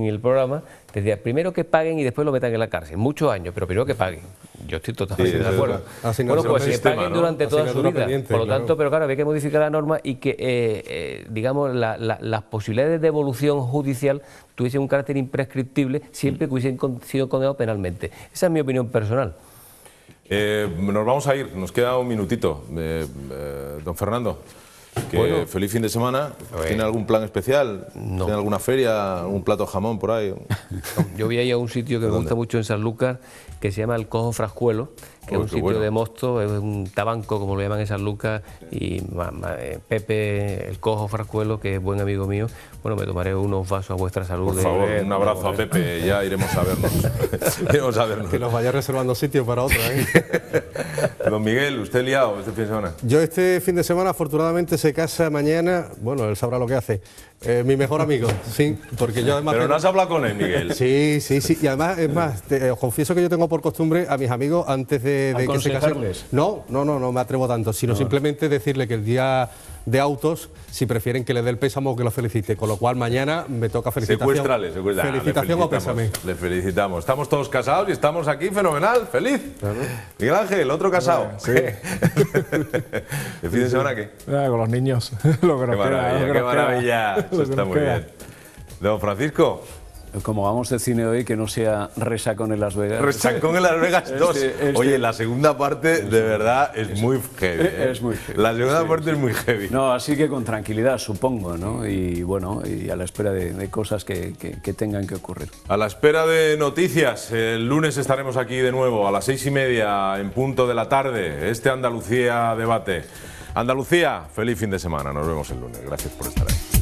el programa, decía, primero que paguen y después lo metan en la cárcel. Muchos años, pero primero que paguen. Yo estoy totalmente de acuerdo. Bueno, pues que paguen durante toda su vida. Por lo tanto, pero claro, había que modificar la norma y que, digamos, las posibilidades de devolución judicial tuviesen un carácter imprescriptible siempre que hubiesen sido condenados penalmente. Esa es mi opinión personal. Nos vamos a ir, nos queda un minutito. Don Fernando, Bueno, feliz fin de semana. ¿Tiene algún plan especial? No. ¿Tiene alguna feria? ¿Algún plato de jamón por ahí? Yo voy a ir a un sitio que me gusta mucho en Sanlúcar, que se llama el Cojo Frascuelo, que es un sitio de mosto, es un tabanco, como lo llaman en Sanlúcar, y Pepe, el Cojo Frascuelo, que es buen amigo mío, bueno, me tomaré unos vasos a vuestra salud. Por favor, un abrazo a Pepe, ya iremos a vernos. Iremos a vernos. Que nos vaya reservando sitio para otro, ¿eh? Don Miguel, ¿usted liado este fin de semana? Yo este fin de semana, afortunadamente, se casa mañana, bueno, él sabrá lo que hace, mi mejor amigo, sí, porque yo además... Pero no has hablado con él, Miguel. Sí, y además, es más, os confieso que yo tengo por costumbre a mis amigos, antes de que se casen... No me atrevo tanto, sino simplemente decirle que el día de autos, si prefieren que le dé el pésamo o que lo felicite, con lo cual mañana me toca felicitación. Secuéstrale. Felicitación o pésame. Le felicitamos. Estamos todos casados y estamos aquí, fenomenal, feliz. Claro. Miguel Ángel, otro casado. Sí. ¿El fin de semana qué? Con los niños. Lo que nos queda, qué maravilla. Eso está muy bien. Don Francisco. Como vamos de cine hoy, que no sea Resacón en Las Vegas. Resacón en Las Vegas 2. Oye, la segunda parte de verdad es muy heavy. Es muy heavy. La segunda parte es muy heavy. No, así que con tranquilidad, supongo, ¿no? Y bueno, y a la espera de cosas que tengan que ocurrir. A la espera de noticias, el lunes estaremos aquí de nuevo a las 6:30 en punto de la tarde. Andalucía Debate. Andalucía, feliz fin de semana. Nos vemos el lunes. Gracias por estar ahí.